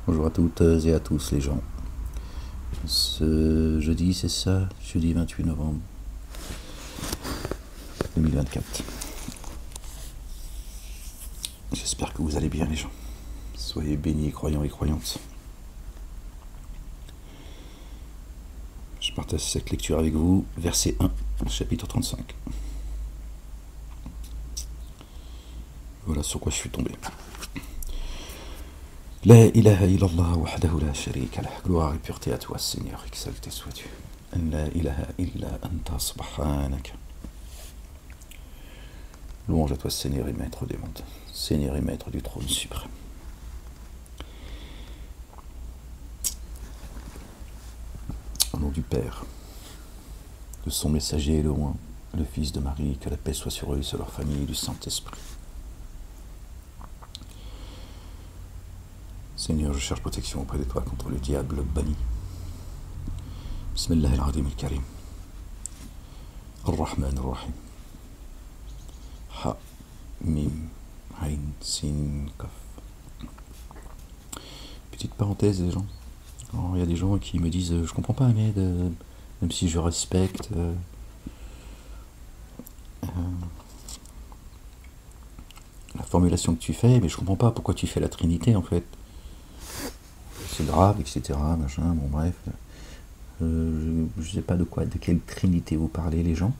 Bonjour à toutes et à tous les gens. Ce jeudi, c'est ça, jeudi 28 novembre 2024. J'espère que vous allez bien les gens. Soyez bénis, croyants et croyantes. Je partage cette lecture avec vous, verset 1, chapitre 35. Voilà sur quoi je suis tombé. La ilaha illallah wahdahu la sharika lah. Gloire et pureté à toi, Seigneur, exalté sois-tu. La ilaha illa anta subhanaka. Louange à toi, Seigneur et Maître des mondes, Seigneur et Maître du trône suprême. Au nom du Père, de son messager le loin, le Fils de Marie, que la paix soit sur eux et sur leur famille, du Saint-Esprit. Seigneur, je cherche protection auprès de toi contre le diable banni. Bismillah al-Azim al-Karim. Ar-Rahman ar-Rahim. Ha, Mim, Ain, Sin, Kaf. Petite parenthèse, les gens. Il y a des gens qui me disent je comprends pas, Ahmed, même si je respecte la formulation que tu fais, mais je comprends pas pourquoi tu fais la Trinité en fait. C'est grave, etc. Machin, bon bref. Je ne sais pas de quelle Trinité vous parlez, les gens.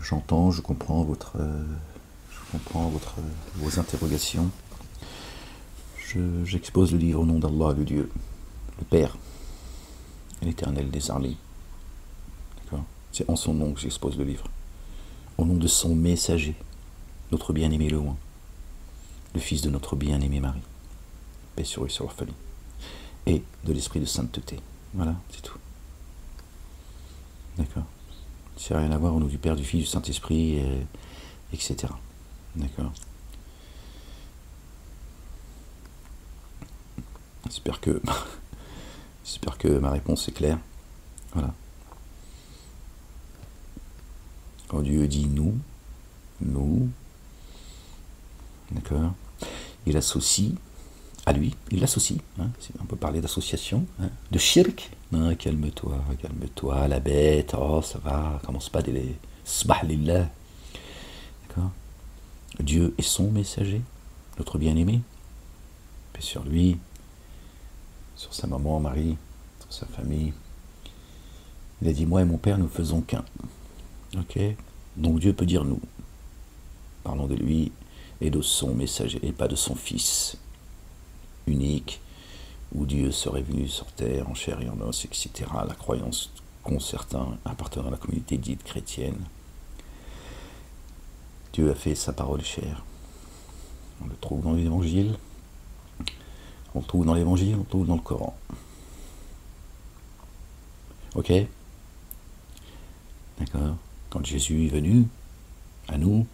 J'entends, je comprends vos interrogations. J'expose le livre au nom d'Allah, le Dieu, le Père, l'Éternel des armées. D'accord ? C'est en son nom que j'expose le livre. Au nom de son messager, notre bien-aimé le loin, le fils de notre bien-aimée Marie, paix sur eux et sur leur famille, et de l'esprit de sainteté. Voilà, c'est tout. D'accord ? Ça n'a rien à voir au nom du Père, du Fils, du Saint-Esprit, etc. D'accord ? J'espère que ma réponse est claire. Voilà. Quand Dieu dit nous, d'accord, il associe à lui, il l'associe, hein, on peut parler d'association, hein, de shirk, hein, calme-toi, la bête, oh ça va, commence pas des sbah lillah, d'accord. Dieu est son messager, notre bien-aimé, paix sur lui, sur sa maman Marie, sur sa famille. Il a dit moi et mon père nous faisons qu'un, ok. Donc Dieu peut dire nous, parlons de lui et de son messager et pas de son fils unique, où Dieu serait venu sur terre en chair et en os, etc. La croyance qu'ont certains appartenant à la communauté dite chrétienne. Dieu a fait sa parole chère. On le trouve dans l'évangile, on le trouve dans l'évangile, on le trouve dans le Coran. Ok ? D'accord ? Quand Jésus est venu à nous,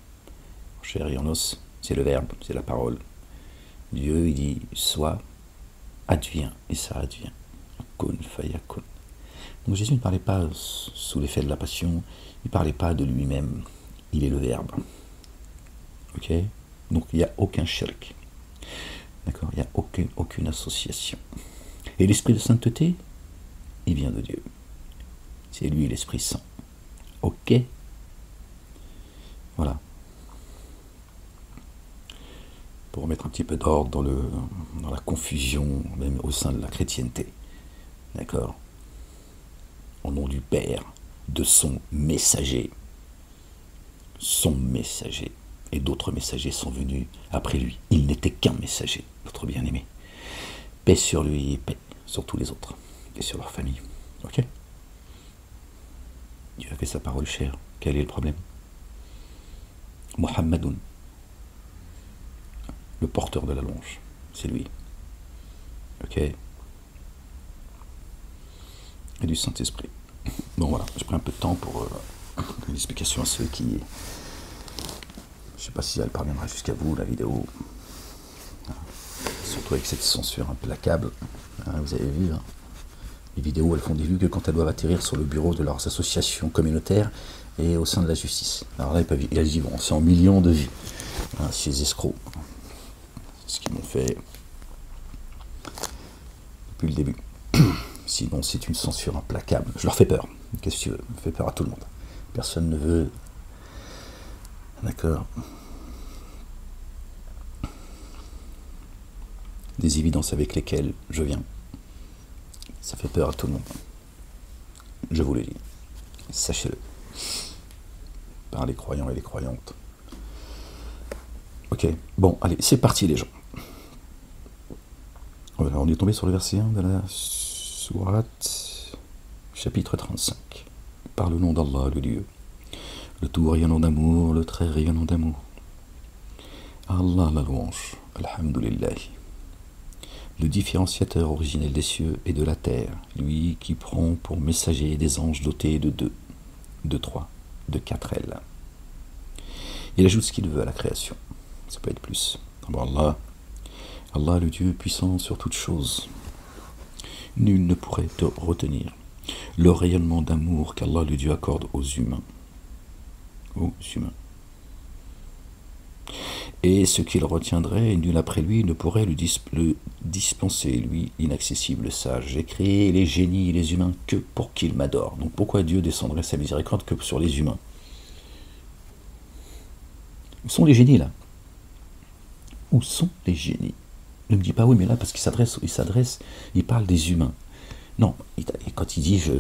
en chair et en os, c'est le verbe, c'est la parole. Dieu, il dit, soit, advient, et ça advient. Kun fayakun. Donc Jésus ne parlait pas sous l'effet de la passion, il ne parlait pas de lui-même, il est le verbe. Ok ? Donc il n'y a aucun shirk. D'accord ? Il n'y a aucune association. Et l'esprit de sainteté, il vient de Dieu. C'est lui l'Esprit Saint. Ok ? Voilà. Pour remettre un petit peu d'ordre dans la confusion, même au sein de la chrétienté. D'accord ? Au nom du Père, de son messager. Son messager. Et d'autres messagers sont venus après lui. Il n'était qu'un messager, notre bien-aimé. Paix sur lui et paix sur tous les autres. Et sur leur famille. Ok ? Dieu a fait sa parole chère. Quel est le problème ? Muhammadoun, le porteur de la longe, c'est lui. Ok ? Et du Saint-Esprit. Bon voilà, j'ai pris un peu de temps pour une explication à ceux qui... Je ne sais pas si elle parviendra jusqu'à vous, la vidéo. Surtout avec cette censure implacable. Hein, vous avez vu, hein, les vidéos, elles font des vues que quand elles doivent atterrir sur le bureau de leurs associations communautaires et au sein de la justice. Alors là, elles y vont, c'est en millions de vues. Hein, ces escrocs. C'est ce qu'ils m'ont fait. depuis le début. Sinon, c'est une censure implacable. Je leur fais peur. Qu'est-ce que tu veux? Je fais peur à tout le monde. Personne ne veut. D'accord. Des évidences avec lesquelles je viens. Ça fait peur à tout le monde. Je vous le dis. Sachez-le. Par les croyants et les croyantes. Ok. Bon, allez, c'est parti les gens. Voilà, on est tombé sur le verset 1 de la sourate, chapitre 35. Par le nom d'Allah, le Dieu, le tout rayonnant d'amour, le très rayonnant d'amour. Allah la louange, alhamdulillah. Le différenciateur originel des cieux et de la terre, lui qui prend pour messager des anges dotés de 2, de 3, de 4 ailes. Il ajoute ce qu'il veut à la création. Ça peut être plus. Allah, Allah le Dieu puissant sur toutes choses. Nul ne pourrait te retenir le rayonnement d'amour qu'Allah le Dieu accorde aux humains. Aux humains. Et ce qu'il retiendrait, nul après lui ne pourrait le dispenser, lui, inaccessible, sage. J'ai créé les génies et les humains que pour qu'ils m'adorent. Donc pourquoi Dieu descendrait sa miséricorde que sur les humains? Où sont les génies là? Où sont les génies? Ne me dis pas oui, mais là, parce il parle des humains. Non, quand il dit je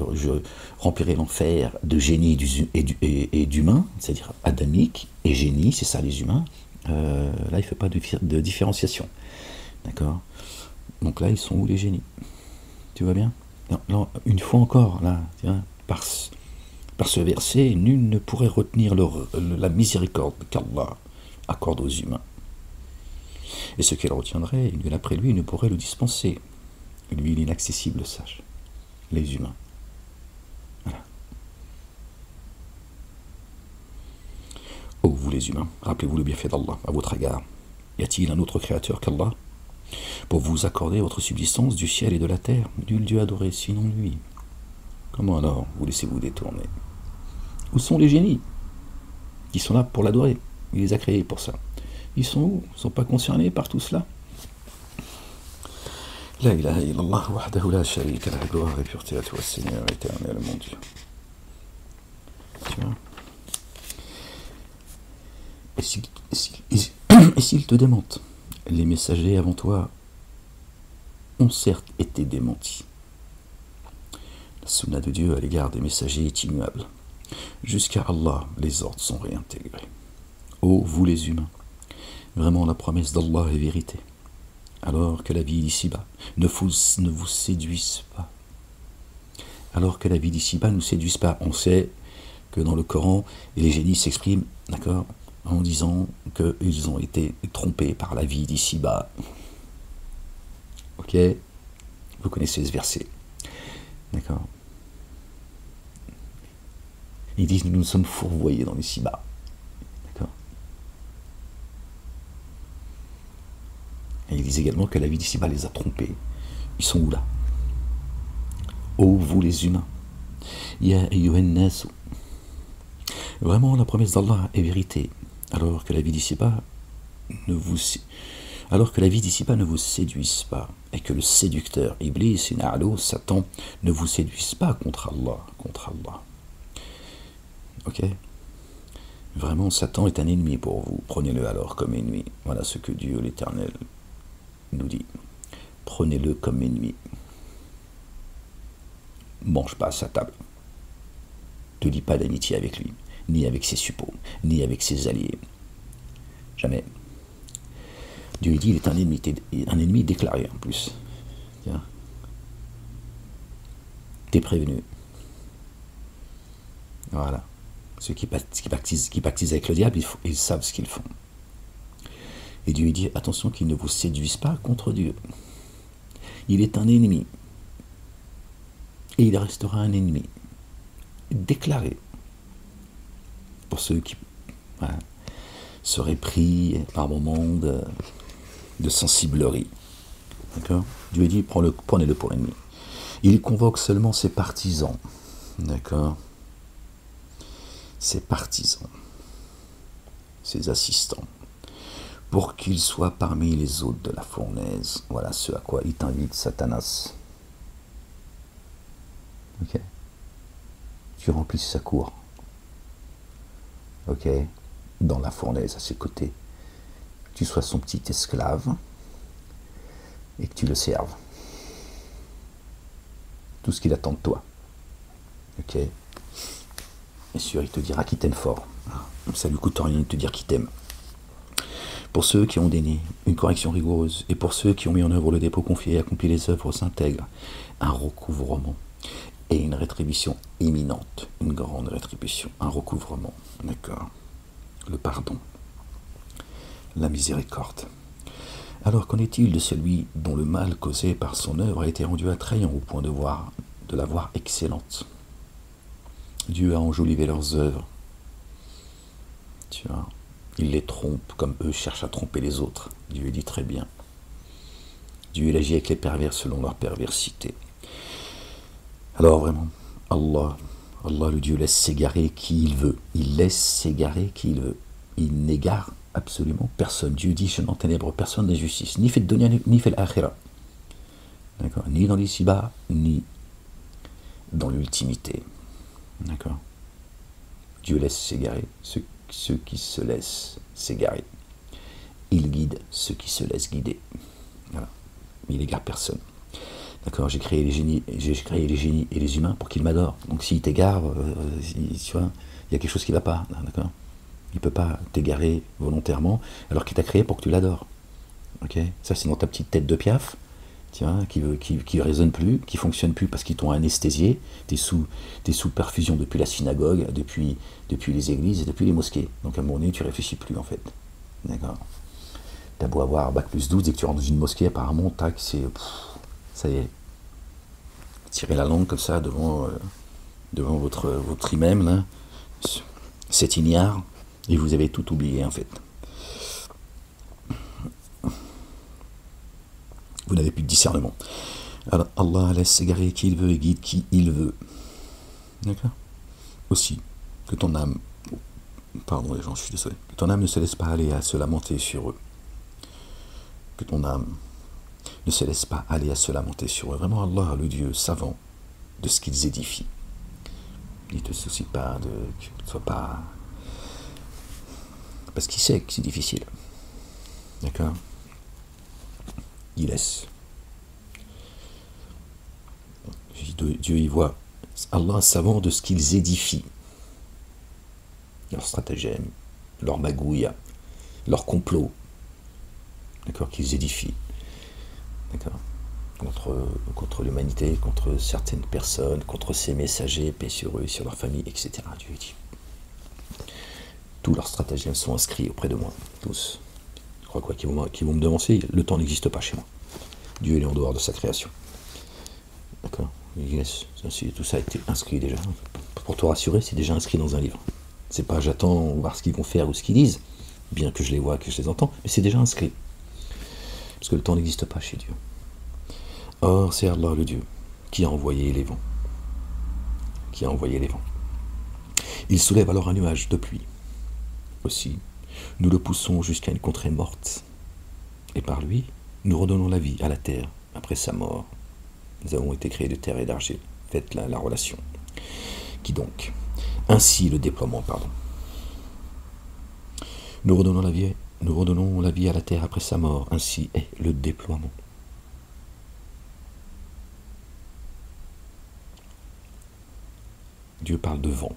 remplirai l'enfer de génie et d'humains, c'est-à-dire adamique et génie, c'est ça les humains, là il ne fait pas de différenciation. D'accord? Donc là, ils sont où les génies? Tu vois bien? Non, une fois encore, là, tiens, par ce verset, nul ne pourrait retenir la miséricorde qu'Allah accorde aux humains. Et ce qu'elle retiendrait, nul après lui ne pourrait le dispenser. Lui, l'inaccessible sage. Les humains. Voilà. Oh, vous les humains, rappelez-vous le bienfait d'Allah à votre égard. Y a-t-il un autre créateur qu'Allah pour vous accorder votre subsistance du ciel et de la terre? Nul Dieu adoré sinon lui. Comment alors vous laissez-vous détourner? Où sont les génies qui sont là pour l'adorer? Il les a créés pour ça. Ils sont où? Ils ne sont pas concernés par tout cela? La ilaha illallah wahdahu la sharika lah, gloire et pureté à toi, Seigneur éternel, mon Dieu. Tu vois? Et s'ils te démentent, les messagers avant toi ont certes été démentis. La sunna de Dieu à l'égard des messagers est immuable. Jusqu'à Allah, les ordres sont réintégrés. Ô vous les humains, vraiment la promesse d'Allah est vérité. Alors que la vie d'ici-bas ne vous séduise pas. Alors que la vie d'ici-bas ne nous séduise pas. On sait que dans le Coran, les génies s'expriment, d'accord, en disant qu'ils ont été trompés par la vie d'ici-bas. Ok? Vous connaissez ce verset. D'accord? Ils disent, nous sommes fourvoyés dans l'ici-bas. D'accord? Et ils disent également que la vie d'ici-bas les a trompés. Ils sont où là? Ô vous les humains, Ya ayyuhan nasu. Vraiment la promesse d'Allah est vérité, alors que la vie d'ici-bas ne vous séduise pas, et que le séducteur Iblis, Satan, ne vous séduise pas contre Allah. Ok? Vraiment, Satan est un ennemi pour vous. Prenez-le alors comme ennemi. Voilà ce que Dieu l'Éternel nous dit. Prenez-le comme ennemi. Mange pas à sa table. Ne lis pas d'amitié avec lui, ni avec ses suppôts, ni avec ses alliés. Jamais. Dieu dit, il est un ennemi déclaré en plus. Tiens. T'es prévenu. Voilà. Ceux qui pactisent avec le diable, ils savent ce qu'ils font. Et Dieu dit, attention qu'ils ne vous séduisent pas contre Dieu. Il est un ennemi. Et il restera un ennemi. Déclaré. Pour ceux qui seraient pris par moments de sensiblerie. D'accord? Dieu dit, prenez-le pour ennemi. Il convoque seulement ses partisans. D'accord? Ses partisans. Ses assistants. Pour qu'ils soient parmi les hôtes de la fournaise. Voilà ce à quoi il t'invite Satanas. Ok. Tu remplisses sa cour. Ok. Dans la fournaise à ses côtés. Tu sois son petit esclave et que tu le serves. Tout ce qu'il attend de toi. Ok. Bien sûr, il te dira qu'il t'aime fort. Ça lui coûte rien de te dire qu'il t'aime. Pour ceux qui ont donné une correction rigoureuse et pour ceux qui ont mis en œuvre le dépôt confié et accompli les œuvres s'intègre un recouvrement et une rétribution imminente, une grande rétribution, un recouvrement, d'accord, le pardon, la miséricorde. Alors qu'en est-il de celui dont le mal causé par son œuvre a été rendu attrayant au point de la voir excellente? Dieu a enjolivé leurs œuvres. Tu vois, il les trompe comme eux cherchent à tromper les autres. Dieu dit très bien. Dieu il agit avec les pervers selon leur perversité. Alors vraiment, Allah le Dieu laisse s'égarer qui il veut. Il laisse s'égarer qui il veut. Il n'égare absolument personne. Dieu dit je n'enténèbre personne d'injustice, ni fait de dunya, ni fait l'akhira. D'accord, ni dans l'ici-bas, ni dans l'ultimité. D'accord. Dieu laisse s'égarer ceux qui se laissent s'égarer. Il guide ceux qui se laissent guider. Voilà. Il n'égare personne. D'accord. J'ai créé les génies et les humains pour qu'ils m'adorent. Donc s'ils t'égarent, tu vois, il y a quelque chose qui ne va pas. D'accord. Il ne peut pas t'égarer volontairement alors qu'il t'a créé pour que tu l'adores. Ok. Ça c'est dans ta petite tête de piaf. Tiens, qui résonne plus, qui fonctionne plus parce qu'ils t'ont anesthésié, t'es sous perfusion depuis la synagogue, depuis les églises et depuis les mosquées. Donc à un moment donné, tu réfléchis plus en fait. D'accord. T'as beau avoir bac+12, dès que tu rentres dans une mosquée, apparemment, tac, ça y est. Tirez la langue comme ça devant votre imam, là, cet ignare, et vous avez tout oublié en fait. Vous n'avez plus de discernement. Alors Allah laisse s'égarer qui il veut et guide qui il veut. D'accord. Aussi, que ton âme, pardon les gens, je suis désolé, que ton âme ne se laisse pas aller à se lamenter sur eux. Que ton âme ne se laisse pas aller à se lamenter sur eux. Vraiment Allah, le Dieu savant de ce qu'ils édifient. Il ne te soucie pas de que tu ne sois pas... Parce qu'il sait que c'est difficile. D'accord. Il laisse. Dieu y voit. Allah savant de ce qu'ils édifient. Leur stratagème, leur magouille, leur complot. D'accord, qu'ils édifient. D'accord. Contre l'humanité, contre certaines personnes, contre ses messagers, paix sur eux, sur leur famille, etc. Dieu dit. Tous leurs stratagèmes sont inscrits auprès de moi. Tous. Je crois quoi qu'ils vont me devancer, le temps n'existe pas chez moi. Dieu est en dehors de sa création. D'accord. Yes. Tout ça a été inscrit déjà. Pour te rassurer, c'est déjà inscrit dans un livre. C'est pas j'attends voir ce qu'ils vont faire ou ce qu'ils disent, bien que je les vois, que je les entends, mais c'est déjà inscrit. Parce que le temps n'existe pas chez Dieu. Or, c'est Allah le Dieu qui a envoyé les vents. Qui a envoyé les vents. Il soulève alors un nuage de pluie. Aussi, nous le poussons jusqu'à une contrée morte. Et par lui, nous redonnons la vie à la terre après sa mort. Nous avons été créés de terre et d'argile. Faites la relation. Qui donc? Ainsi le déploiement, pardon. Nous redonnons la vie à la terre après sa mort. Ainsi est le déploiement. Dieu parle de vent.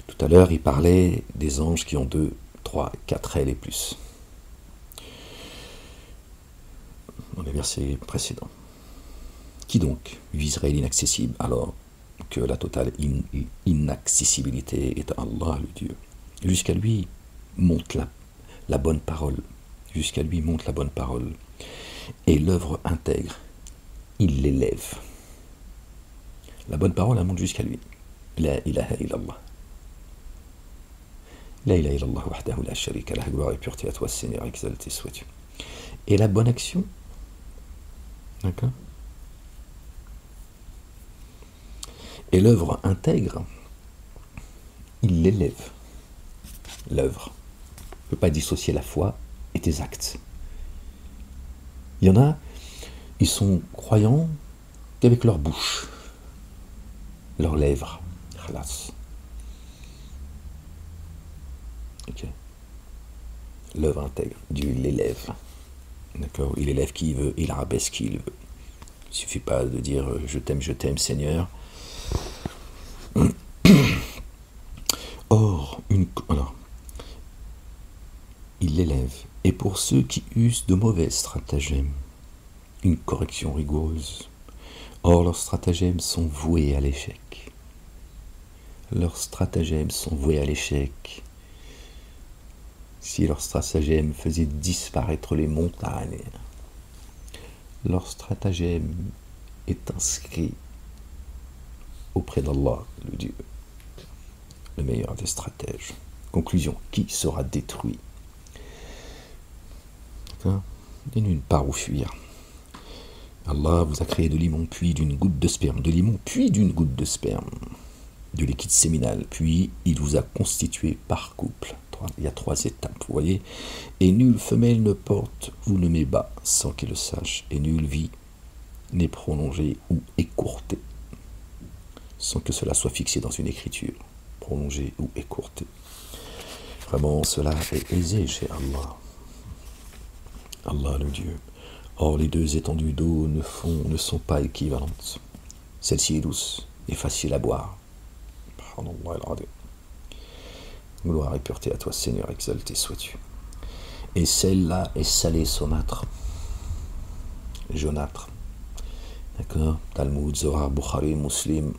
Tout à l'heure, il parlait des anges qui ont 2, 3, 4 ailes et plus. Dans les versets précédents. Qui donc viserait l'inaccessible alors que la totale inaccessibilité est à Allah le Dieu. Jusqu'à lui monte la bonne parole. Jusqu'à lui monte la bonne parole. Et l'œuvre intègre. Il l'élève. La bonne parole, elle monte jusqu'à lui. La ilaha illallah. La ilaha illallah wahdahu la sharika lah, gloire et pureté à toi, Seigneur, exalté sois-tu. Et la bonne action, d'accord? Et l'œuvre intègre, il l'élève. L'œuvre. On ne peut pas dissocier la foi et tes actes. Il y en a, ils sont croyants qu'avec leur bouche. leurs lèvres. Khalas. Ok. L'œuvre intègre. Dieu l'élève. D'accord. Il élève qui il veut, il rabaisse qui il veut. Il ne suffit pas de dire je t'aime, Seigneur. Or, alors, il l'élève. Et pour ceux qui usent de mauvais stratagèmes, une correction rigoureuse. Or, leurs stratagèmes sont voués à l'échec. Leurs stratagèmes sont voués à l'échec. Si leurs stratagèmes faisaient disparaître les montagnes, leur stratagème est inscrit auprès d'Allah, le Dieu, le meilleur des stratèges. Conclusion, qui sera détruit? Il n'y a nulle part où fuir. Allah vous a créé de limon, puis d'une goutte de sperme, de limon, puis d'une goutte de sperme, de liquide séminal, puis il vous a constitué par couple. Il y a 3 étapes, vous voyez. Et nulle femelle ne porte ou ne met bas sans qu'elle le sache, et nulle vie n'est prolongée ou écourtée sans que cela soit fixé dans une écriture, prolongée ou écourtée. Vraiment, cela est aisé chez Allah. Allah le Dieu. Or, les 2 étendues d'eau ne sont pas équivalentes. Celle-ci est douce et facile à boire. Gloire et pureté à toi, Seigneur, exalté sois-tu. Et celle-là est salée, saumâtre, jaunâtre. D'accord? Talmud, Zohar, Bukhari, Muslim,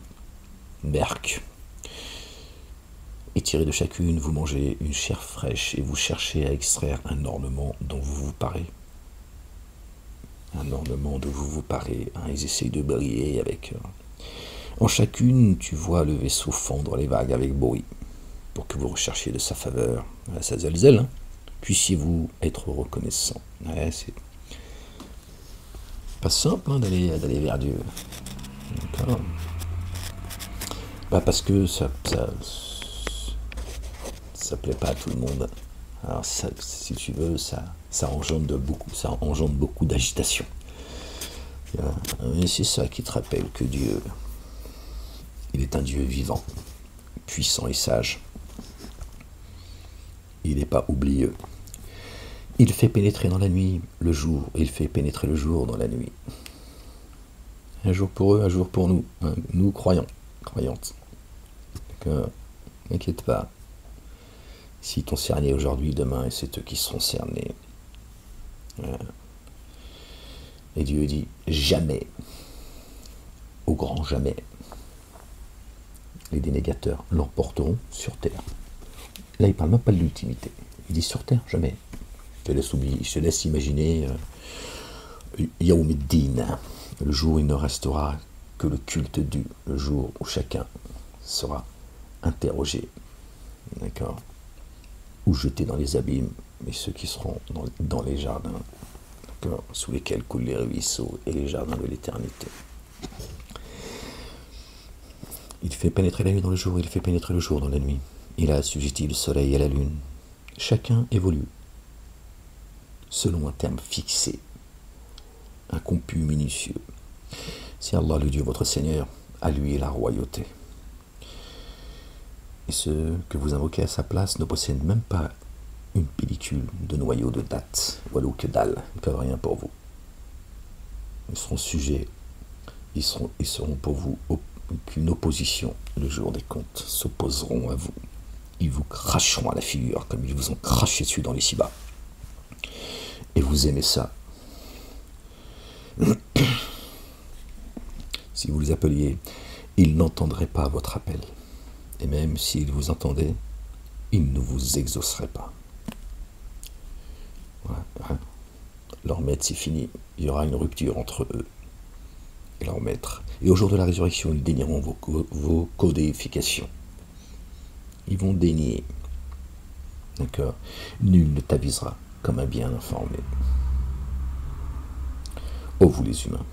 Berk. Et tiré de chacune, vous mangez une chair fraîche et vous cherchez à extraire un ornement dont vous vous parez. Un ornement dont vous vous parez. Ils essayent de briller avec... En chacune, tu vois le vaisseau fondre les vagues avec bruit, pour que vous recherchiez de sa faveur, sa zèle, hein. Puissiez-vous être reconnaissant. Ouais, c'est pas simple hein, d'aller vers Dieu. D'accord. Parce que ça plaît pas à tout le monde. Alors ça, si tu veux, ça engendre beaucoup d'agitation. Mais c'est ça qui te rappelle que Dieu, il est un Dieu vivant, puissant et sage. Il n'est pas oublieux. Il fait pénétrer dans la nuit le jour, il fait pénétrer le jour dans la nuit. Un jour pour eux, un jour pour nous, hein, nous croyants, croyantes. Donc, n'inquiète pas. S'ils t'ont cerné aujourd'hui, demain, c'est eux qui seront cernés. Et Dieu dit, jamais, au grand jamais, les dénégateurs l'emporteront sur terre. Là, il ne parle même pas de l'ultimité. Il dit sur terre, jamais. Je te laisse imaginer Yawmiddin, le jour où il ne restera que le culte dû, le jour où chacun sera interrogé, d'accord, ou jeté dans les abîmes, mais ceux qui seront dans les jardins, d'accord, sous lesquels coulent les ruisseaux et les jardins de l'éternité. Il fait pénétrer la nuit dans le jour, il fait pénétrer le jour dans la nuit. Il a assujetti le soleil et la lune. Chacun évolue selon un terme fixé, un comput minutieux. C'est Allah le Dieu, votre Seigneur, à lui est la royauté. Et ceux que vous invoquez à sa place ne possèdent même pas une pellicule de noyau de date, voilà que dalle, ils ne peuvent rien pour vous. Ils seront sujets, ils seront pour vous qu'une opposition le jour des comptes, s'opposeront à vous. Ils vous cracheront à la figure comme ils vous ont craché dessus dans les ci-bas. Et vous aimez ça. Si vous les appeliez, ils n'entendraient pas votre appel. Et même s'ils vous entendaient, ils ne vous exauceraient pas. Voilà. Leur maître, c'est fini. Il y aura une rupture entre eux et leur maître. Et au jour de la résurrection, ils dénieront vos codifications. Ils vont dénier. D'accord. Nul ne t'avisera comme un bien informé. Ô vous les humains,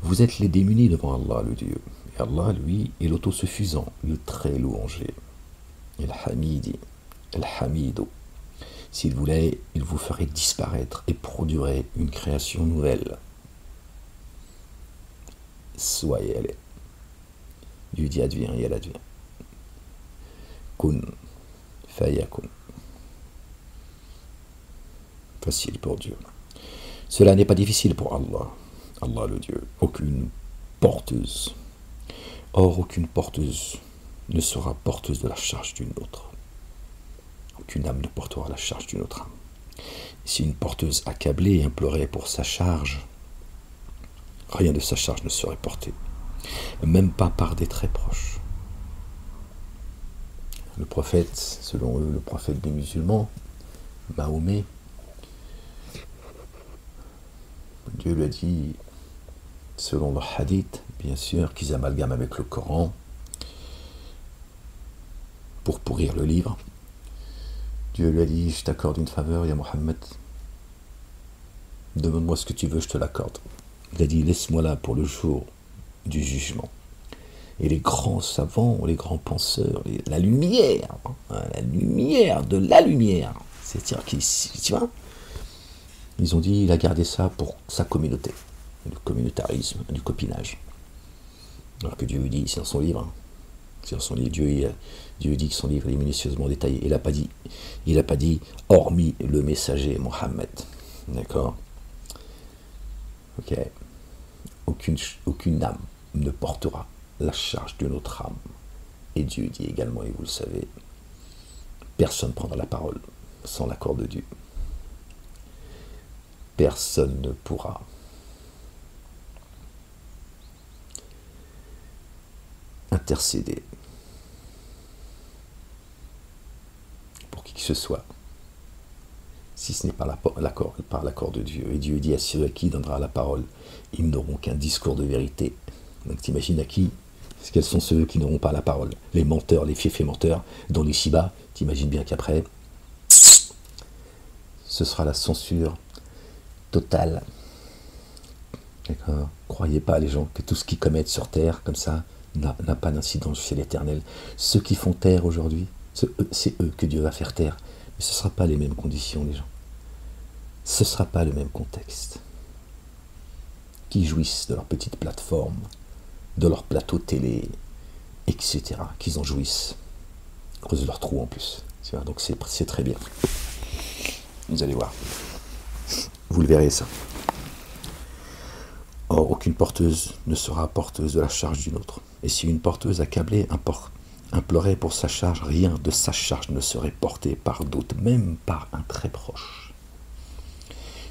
vous êtes les démunis devant Allah le Dieu. Et Allah, lui, est l'autosuffisant, le très louangé. El Hamidi, El Hamido. S'il voulait, il vous ferait disparaître et produirait une création nouvelle. Soyez allés. Dieu dit advient et elle advient. Kun, fayakun. Facile pour Dieu. Cela n'est pas difficile pour Allah. Allah le Dieu. Aucune porteuse. Or, aucune porteuse ne sera porteuse de la charge d'une autre. Aucune âme ne portera la charge d'une autre âme. Si une porteuse accablée implorait pour sa charge, rien de sa charge ne serait porté, même pas par des très proches. Le prophète, selon eux, le prophète des musulmans, Mahomet, Dieu lui a dit, selon le hadith, bien sûr, qu'ils amalgament avec le Coran pour pourrir le livre. Dieu lui a dit, je t'accorde une faveur, ya Mohammed, demande-moi ce que tu veux, je te l'accorde. Il a dit, laisse-moi là pour le jour du jugement. Et les grands savants, les grands penseurs, la lumière, la lumière de la lumière, c'est-à-dire qu'ils, tu vois, ils ont dit, il a gardé ça pour sa communauté, du communautarisme, du copinage. Alors que Dieu lui dit, c'est dans son livre, c'est dans son livre, Dieu dit que son livre est minutieusement détaillé. Il n'a pas dit, hormis le messager Mohammed. D'accord? Ok. Aucune âme ne portera la charge d'une autre âme. Et Dieu dit également, et vous le savez, personne ne prendra la parole sans l'accord de Dieu. Personne ne pourra intercéder pour qui que ce soit, si ce n'est pas par l'accord de Dieu. Et Dieu dit à ceux à qui il donnera la parole, ils n'auront qu'un discours de vérité. Donc t'imagines à qui, quels sont ceux qui n'auront pas la parole? Les menteurs, les fiefs et menteurs, dans les Shiba, t'imagines bien qu'après, ce sera la censure totale. D'accord? Croyez pas, les gens, que tout ce qu'ils commettent sur terre, comme ça, n'a pas d'incidence chez l'Éternel. Ceux qui font taire aujourd'hui, c'est eux que Dieu va faire taire. Mais ce ne sera pas les mêmes conditions, les gens. Ce ne sera pas le même contexte. Qui jouissent de leur petite plateforme, de leur plateau télé, etc. Qu'ils en jouissent. Creusent leur trou en plus. Donc c'est très bien. Vous allez voir. Vous le verrez, ça. Or, aucune porteuse ne sera porteuse de la charge d'une autre. Et si une porteuse accablée implorait pour sa charge, rien de sa charge ne serait porté par d'autres, même par un très proche.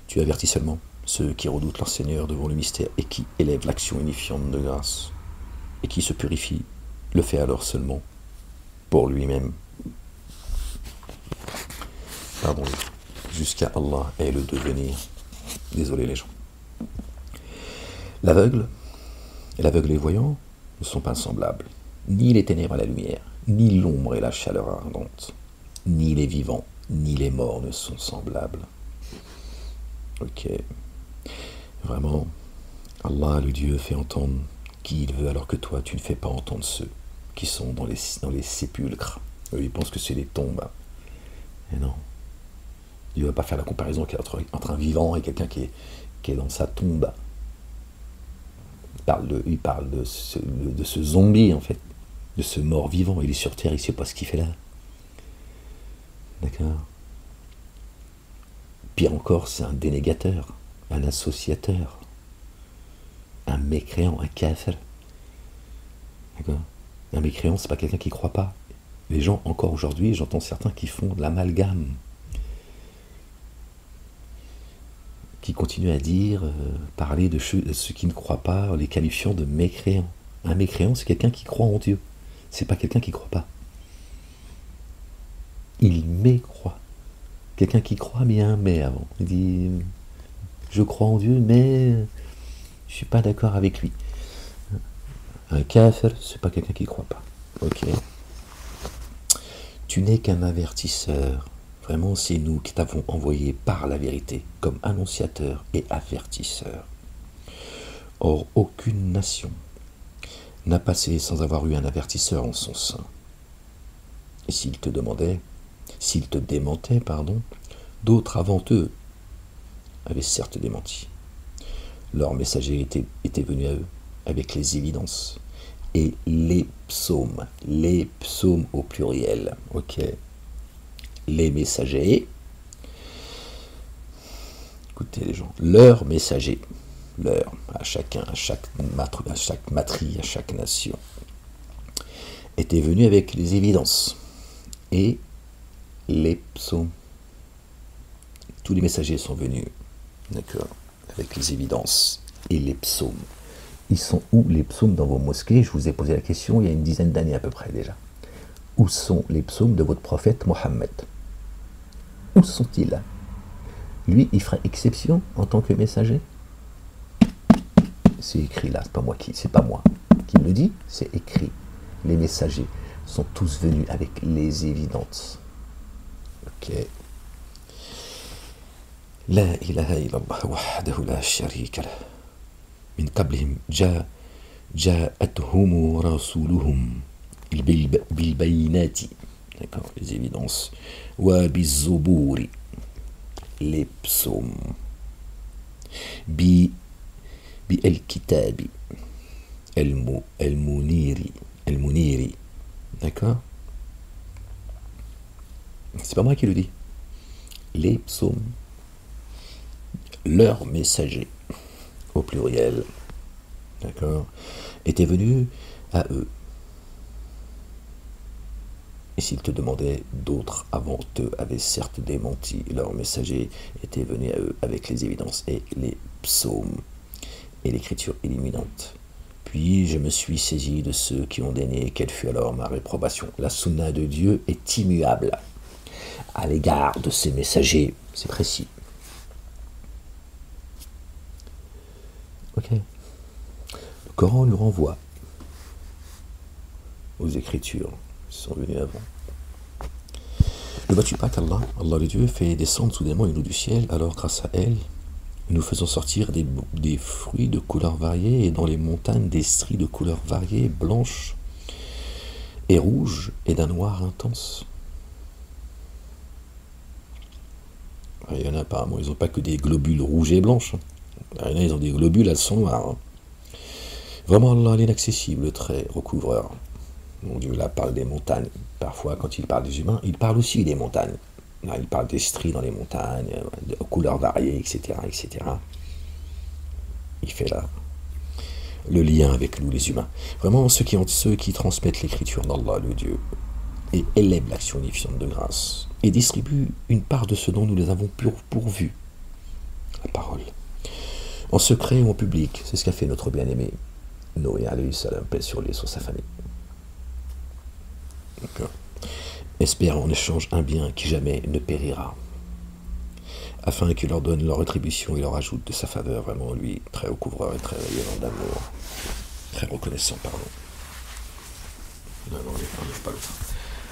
Tu avertis seulement ceux qui redoutent leur Seigneur devant le mystère et qui élèvent l'action unifiante de grâce, et qui se purifie, le fait alors seulement pour lui-même. Pardon, jusqu'à Allah et le devenir. Désolé les gens. L'aveugle et les voyants ne sont pas semblables, ni les ténèbres à la lumière, ni l'ombre et la chaleur ardente, ni les vivants, ni les morts ne sont semblables. Ok. Vraiment, Allah, le Dieu, fait entendre qui il veut, alors que toi, tu ne fais pas entendre ceux qui sont dans les sépulcres. Eux, ils pensent que c'est des tombes. Mais non. Dieu ne va pas faire la comparaison entre un vivant et quelqu'un qui est dans sa tombe. Il parle de ce zombie, en fait, de ce mort vivant. Il est sur terre, il ne sait pas ce qu'il fait là. D'accord? Pire encore, c'est un dénégateur, un associateur, un mécréant, un kafir. D'accord? Un mécréant, c'est pas quelqu'un qui ne croit pas. Les gens, encore aujourd'hui, j'entends certains qui font de l'amalgame, qui continuent à dire, parler de ceux qui ne croient pas, les qualifiant de mécréants. Un mécréant, c'est quelqu'un qui croit en Dieu. C'est pas quelqu'un qui ne croit pas. Il mécroit. Quelqu'un qui croit, mais il y a un mais avant. Il dit, je crois en Dieu, mais je suis pas d'accord avec lui. Un kafir, c'est pas quelqu'un qui ne croit pas. Ok. Tu n'es qu'un avertisseur. Vraiment, c'est nous qui t'avons envoyé par la vérité, comme annonciateur et avertisseur. Or, aucune nation n'a passé sans avoir eu un avertisseur en son sein. Et s'il te démentait, d'autres avant eux avaient certes démenti. Leur messager était venu à eux avec les évidences, et les psaumes. Les psaumes au pluriel. Ok. Les messagers. Écoutez les gens. Leurs messagers. Leurs. À chacun, à chaque matrie, à chaque nation. Étaient venus avec les évidences. Et les psaumes. Tous les messagers sont venus. D'accord. Avec les évidences. Et les psaumes. Ils sont où les psaumes dans vos mosquées? Je vous ai posé la question il y a une dizaine d'années à peu près déjà. Où sont les psaumes de votre prophète Mohammed? Où sont-ils? Lui, il fera exception en tant que messager? C'est écrit là, c'est pas moi qui me le dit, c'est écrit. Les messagers sont tous venus avec les évidences. Ok. La ilaha illallah wahdahu la sharika lah. Min qablihim ja'atuhum rasuluhum bil bayinati. D'accord, les évidences. Wa bizuburi. Les psaumes. Bi el-kitabi. El-muniri. D'accord? C'est pas moi qui le dis. Les psaumes. Leurs messagers, au pluriel, d'accord, étaient venus à eux. Et s'ils te demandaient, d'autres avant eux avaient certes démenti. Leurs messagers étaient venus à eux avec les évidences et les psaumes et l'écriture illuminante. Puis je me suis saisi de ceux qui ont dénié. Quelle fut alors ma réprobation? La sunna de Dieu est immuable à l'égard de ses messagers. C'est précis. Ok. Le Coran nous renvoie aux Écritures qui sont venues avant. Ne vois-tu pas qu'Allah, Allah le Dieu, fait descendre soudainement une eau du ciel, alors grâce à elle, nous faisons sortir des fruits de couleurs variées et dans les montagnes des stries de couleurs variées, blanches et rouges et d'un noir intense. Il y en a apparemment, ils n'ont pas que des globules rouges et blanches. Il y en a, ils ont des globules, elles sont noires. Vraiment, Allah, l'inaccessible, le très recouvreur. Mon Dieu, là, parle des montagnes. Parfois, quand il parle des humains, il parle aussi des montagnes. Là, il parle des stries dans les montagnes, de couleurs variées, etc., etc. Il fait là le lien avec nous, les humains. Vraiment, ceux qui transmettent l'écriture d'Allah, le Dieu, et élèvent l'action unifiante de grâce, et distribuent une part de ce dont nous les avons pourvus. La parole. En secret ou en public, c'est ce qu'a fait notre bien-aimé Noé, alayhi salam, paix sur lui et sur sa famille. Espère en échange un bien qui jamais ne périra, afin qu'il leur donne leur rétribution et leur ajoute de sa faveur. Vraiment, lui, très recouvreur et très rayonnant d'amour, très reconnaissant, pardon. Non, n'enlève pas l'autre.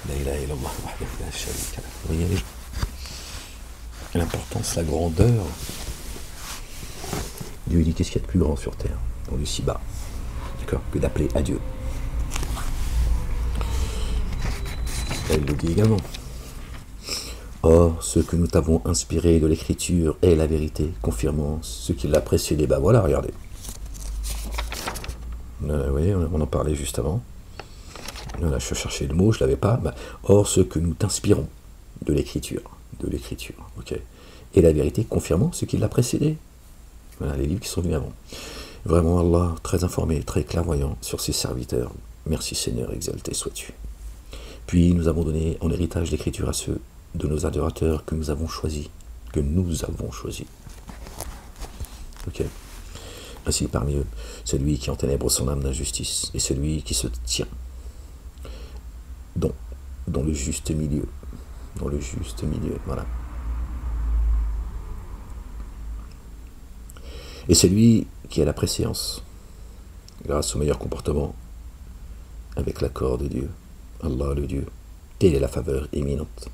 La ilaha illallah wahdahu la sharika lah. Vous voyez les gens, l'importance, la grandeur. Dieu dit qu'est-ce qu'il y a de plus grand sur terre, dans le si bas, d'accord, que d'appeler à Dieu. Elle le dit également. Or, ce que nous t'avons inspiré de l'écriture est la vérité, confirmant ce qui l'a précédé. Bah voilà, regardez. Vous voyez, on en parlait juste avant. Là, je cherchais le mot, je ne l'avais pas. Bah, or, ce que nous t'inspirons de l'écriture, ok, et la vérité, confirmant ce qui l'a précédé. Voilà, les livres qui sont venus avant. Vraiment, Allah, très informé, très clairvoyant sur ses serviteurs. Merci Seigneur, exalté sois-tu. Puis nous avons donné en héritage l'écriture à ceux de nos adorateurs que nous avons choisis. Ok. Ainsi parmi eux, celui qui enténèbre son âme d'injustice et celui qui se tient dans le juste milieu. Voilà. Et celui qui a la préséance, grâce au meilleur comportement, avec l'accord de Dieu, Allah le Dieu, telle est la faveur éminente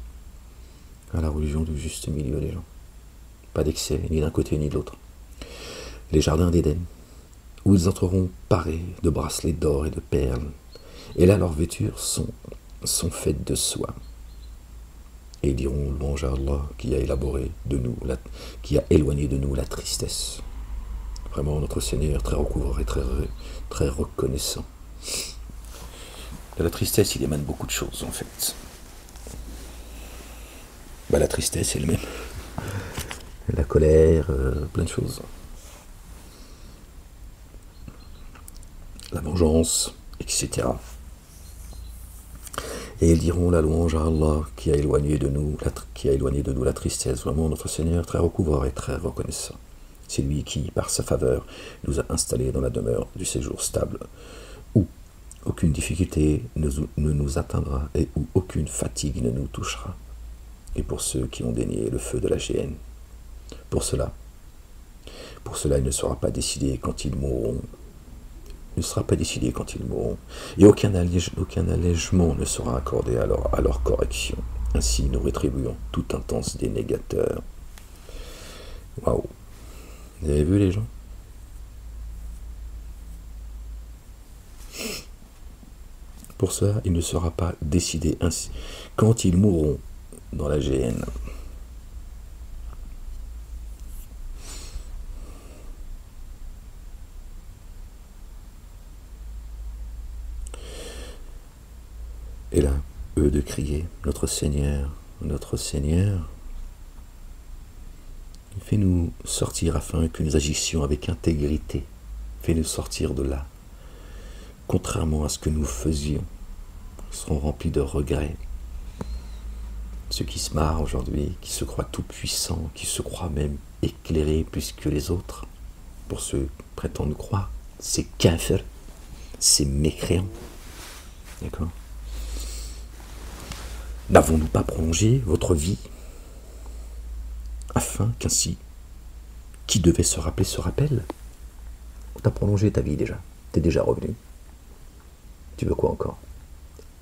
à la religion du juste milieu, les gens. Pas d'excès, ni d'un côté ni de l'autre. Les jardins d'Éden, où ils entreront parés de bracelets d'or et de perles, et là leurs vêtures sont faites de soie. Et ils diront louange à Allah qui a qui a éloigné de nous la tristesse. Vraiment notre Seigneur très recouvreur et très reconnaissant. De la tristesse, il émane beaucoup de choses, en fait. Bah, la tristesse elle-même. La colère, plein de choses. La vengeance, etc. Et ils diront la louange à Allah qui a éloigné de nous la tristesse. Vraiment, notre Seigneur très recouvreur et très reconnaissant. C'est lui qui, par sa faveur, nous a installés dans la demeure du séjour stable, où aucune difficulté ne nous atteindra et où aucune fatigue ne nous touchera. Et pour ceux qui ont dénié le feu de la géhenne, pour cela, il ne sera pas décidé quand ils mourront. Il ne sera pas décidé quand ils mourront, et aucun allègement ne sera accordé à leur correction. Ainsi, nous rétribuons tout intense dénégateur. Waouh! Vous avez vu les gens? Pour cela, il ne sera pas décidé ainsi quand ils mourront dans la géhenne. Et là, eux de crier, notre Seigneur, fais-nous sortir afin que nous agissions avec intégrité. Fais-nous sortir de là. Contrairement à ce que nous faisions, nous serons remplis de regrets. Ceux qui se marrent aujourd'hui, qui se croient tout-puissants, qui se croient même éclairés plus que les autres, pour ceux qui prétendent croire, c'est kafir, c'est mécréant. D'accord? N'avons-nous pas prolongé votre vie afin qu'ainsi, qui devait se rappeler se rappelle? On t'a prolongé ta vie déjà, t'es déjà revenu. Tu veux quoi encore?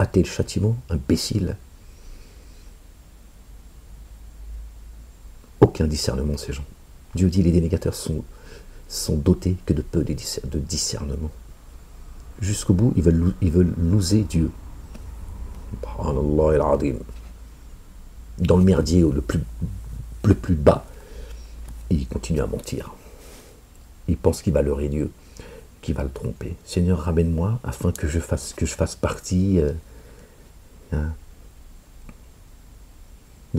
Hâter le châtiment, imbécile. Aucun discernement, ces gens. Dieu dit les dénégateurs sont dotés que de peu de discernement. Jusqu'au bout, ils veulent loser Dieu. Dans le merdier le plus bas, il continue à mentir. Il pense qu'il va leurrer Dieu, qu'il va le tromper. Seigneur, ramène-moi afin que je fasse partie de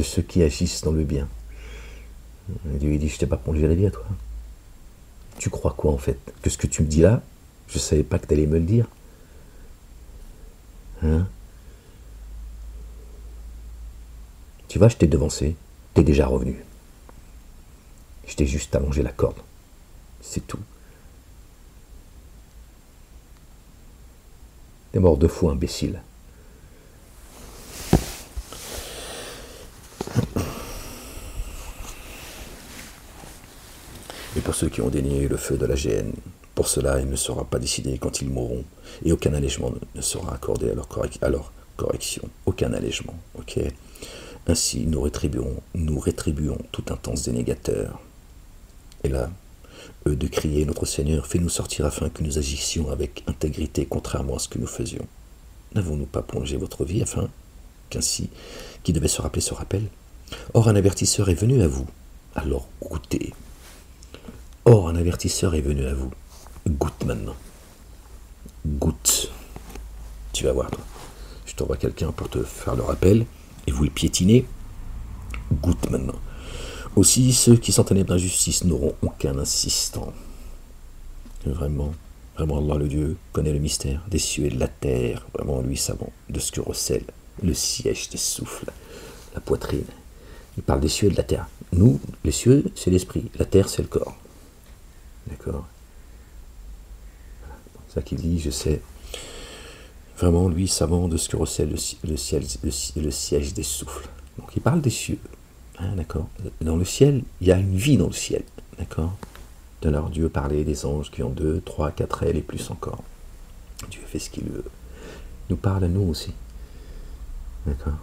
ceux qui agissent dans le bien. Et Dieu il dit, je t'ai pas plongé la vie à toi. Tu crois quoi en fait? Que ce que tu me dis là, je savais pas que tu allais me le dire. Hein? Tu vois, je t'ai devancé, t'es déjà revenu. Je t'ai juste allongé la corde. C'est tout. T'es mort 2 fois, imbécile. Et pour ceux qui ont dénié le feu de la géhenne, pour cela, il ne sera pas décidé quand ils mourront, et aucun allègement ne sera accordé à leur correction. Aucun allègement, ok? Ainsi, nous rétribuons tout intense dénégateur. Et là, eux de crier, notre Seigneur, fais-nous sortir afin que nous agissions avec intégrité, contrairement à ce que nous faisions. N'avons-nous pas plongé votre vie afin qu'ainsi, qui devait se rappeler se rappelle? Or, un avertisseur est venu à vous. Alors, goûtez. Or, un avertisseur est venu à vous. Goûte maintenant. Goûte. Tu vas voir, toi. Je t'envoie quelqu'un pour te faire le rappel, et vous le piétinez. Goûte maintenant. Aussi, ceux qui sont ténèbres d'injustice n'auront aucun assistant. Vraiment, Allah le Dieu connaît le mystère des cieux et de la terre. Vraiment, lui savant de ce que recèle le siège des souffles, la poitrine. Il parle des cieux et de la terre. Nous, les cieux, c'est l'esprit. La terre, c'est le corps. D'accord? C'est ça qu'il dit, je sais. Vraiment, lui, savant de ce que recèle le siège des souffles. Donc, il parle des cieux. Hein, d'accord? Dans le ciel, il y a une vie dans le ciel. D'accord? De leur Dieu parlait des anges qui ont 2, 3, 4 ailes et plus encore. Dieu fait ce qu'il veut. Il nous parle à nous aussi. D'accord?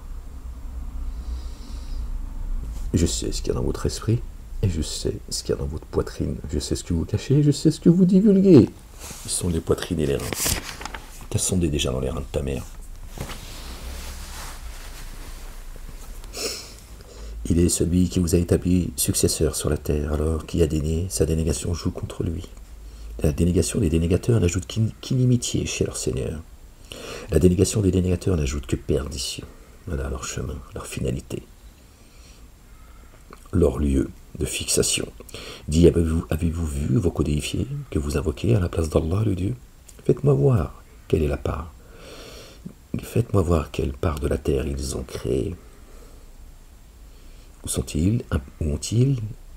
Je sais ce qu'il y a dans votre esprit, et je sais ce qu'il y a dans votre poitrine. Je sais ce que vous cachez, je sais ce que vous divulguez. Ce sont les poitrines et les reins. T'as sondé déjà dans les reins de ta mère. Il est celui qui vous a établi successeur sur la terre, alors qui a dénié, sa dénégation joue contre lui. La dénégation des dénégateurs n'ajoute qu'inimitié chez leur Seigneur. La dénégation des dénégateurs n'ajoute que perdition. Voilà leur chemin, leur finalité, leur lieu de fixation. Dit, avez-vous vu vos codéifiés que vous invoquez à la place d'Allah, le Dieu? Faites-moi voir quelle est la part. Faites-moi voir quelle part de la terre ils ont créé. Où sont-ils?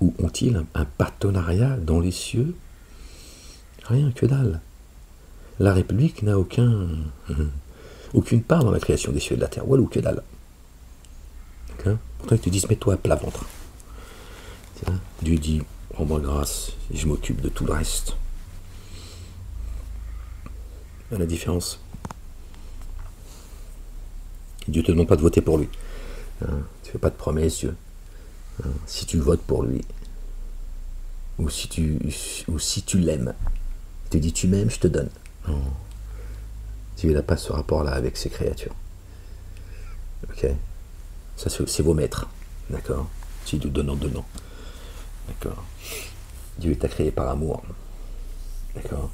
Où ont-ils un partenariat dans les cieux? Rien, que dalle. La République n'a aucune part dans la création des cieux et de la terre. Walou, que dalle. Pourtant ils te disent, mets-toi à plat ventre. Dieu dit, rends-moi grâce, et je m'occupe de tout le reste. La différence. Dieu ne te demande pas de voter pour lui. Tu ne fais pas de promesses, Dieu. Si tu votes pour lui, ou si tu l'aimes, il te dit tu m'aimes, je te donne. Non. Dieu n'a pas ce rapport-là avec ses créatures. Ok. Ça, c'est vos maîtres. D'accord. C'est du donnant-donnant. D'accord. Dieu t'a créé par amour. D'accord.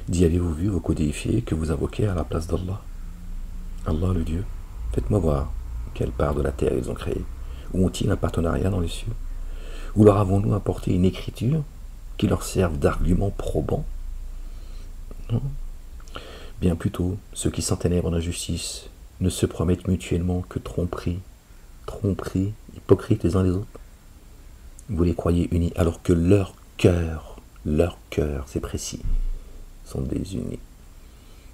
Dit, avez-vous vu vos codéifiés que vous invoquez à la place d'Allah? Allah le Dieu, faites-moi voir quelle part de la terre ils ont créé. Où ont-ils un partenariat dans les cieux? Ou leur avons-nous apporté une écriture qui leur serve d'argument probant? Non. Bien plutôt, ceux qui s'enténèbrent en injustice ne se promettent mutuellement que tromperie, hypocrites les uns les autres. Vous les croyez unis alors que leur cœur, c'est précis, sont désunis.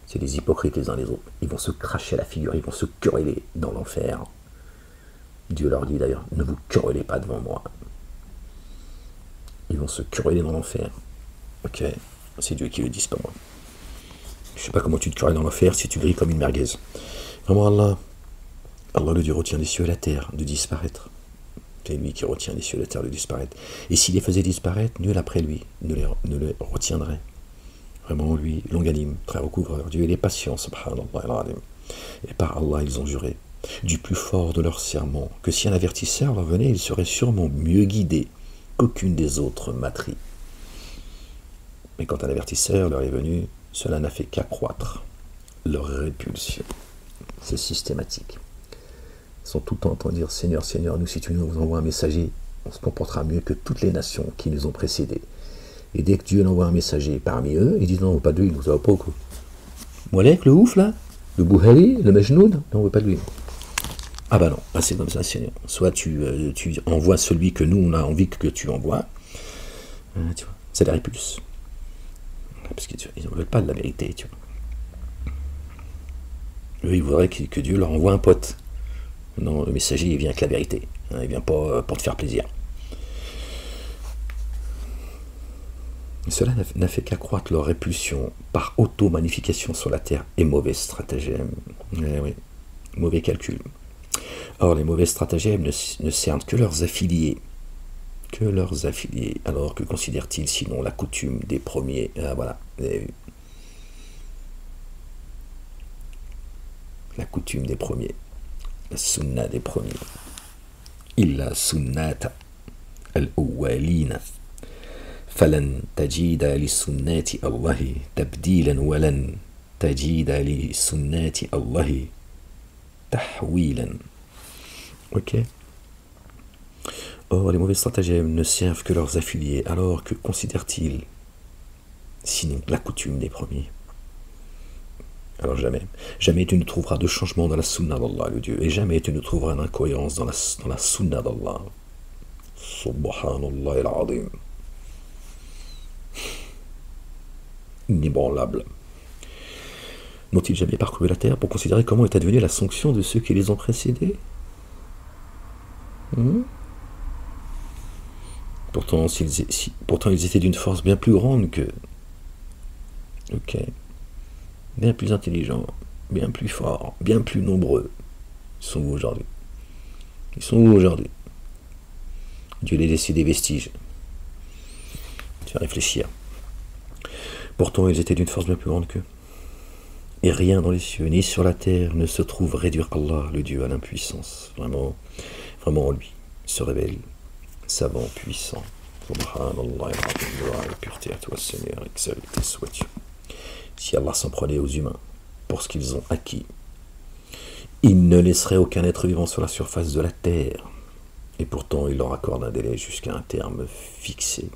C'est des hypocrites les uns les autres. Ils vont se cracher à la figure, ils vont se quereller dans l'enfer. Dieu leur dit d'ailleurs, ne vous querellez pas devant moi. Ils vont se quereller dans l'enfer. Ok, c'est Dieu qui le dit, c'est pas moi. Je sais pas comment tu te querelles dans l'enfer si tu grilles comme une merguez. Vraiment Allah le Dieu retient les cieux et la terre de disparaître. C'est lui qui retient les cieux et la terre de disparaître. Et s'il les faisait disparaître, nul après lui ne les retiendrait. Vraiment, lui, longanime, très recouvreur. Dieu, il est patient, subhanallah. Et par Allah, ils ont juré, du plus fort de leur serment, que si un avertisseur leur venait, ils seraient sûrement mieux guidés qu'aucune des autres matries. Mais quand un avertisseur leur est venu, cela n'a fait qu'accroître leur répulsion. C'est systématique. Ils sont tout le temps en train de dire, Seigneur, Seigneur, nous, si tu nous envoies un messager, on se comportera mieux que toutes les nations qui nous ont précédés. Et dès que Dieu envoie un messager parmi eux, ils disent non, on veut pas de lui, ça va pas au coup. Molek, le ouf là, le Bouhali, le Majnoun, non, on veut pas de lui. Ah bah non, ah, c'est comme ça, Seigneur. Soit tu envoies celui que nous on a envie que tu envoies, tu vois, c'est la répulse. Parce qu'ils ne veulent pas de la vérité, tu vois. Eux, ils voudraient que Dieu leur envoie un pote. Non, le messager, il vient avec la vérité. Il vient pas pour te faire plaisir. Cela n'a fait qu'accroître leur répulsion par auto-magnification sur la terre et mauvais stratagème. Oui, mauvais calcul. Or, les mauvais stratagèmes ne cernent que leurs affiliés. Que leurs affiliés. Alors, que considèrent-ils sinon la coutume des premiers? Voilà, vous avez vu. La coutume des premiers. La sunna des premiers. Illa sunnata al-awwalina. فلن تجد لسنات الله تبديلا ولن تجد لسنات الله تحويلا. Ok. Or, les mauvais stratagèmes ne servent que leurs affiliés, alors que considèrent-ils sinon la coutume des premiers? Alors jamais tu ne trouveras de changement dans la sunna d'Allah, le Dieu, et jamais tu ne trouveras d'incohérence dans la sunna d'Allah. Subhanallah al-azim. Inébranlable. N'ont-ils jamais parcouru la terre pour considérer comment est advenue la sanction de ceux qui les ont précédés? Pourtant, ils étaient d'une force bien plus grande que... Ok. Bien plus intelligents, bien plus forts, bien plus nombreux. Ils sont où aujourd'hui? Ils sont où aujourd'hui? Dieu les laissait des vestiges. Tu vas réfléchir. Pourtant, ils étaient d'une force bien plus grande qu'eux. Et rien dans les cieux, ni sur la terre, ne se trouve réduire Allah, le Dieu, à l'impuissance. Vraiment, vraiment en lui. se révèle savant, puissant. Subhanallah, et pureté à toi, Seigneur, exalté sois-tu. Si Allah s'en prenait aux humains pour ce qu'ils ont acquis, il ne laisserait aucun être vivant sur la surface de la terre. Et pourtant, il leur accorde un délai jusqu'à un terme fixé.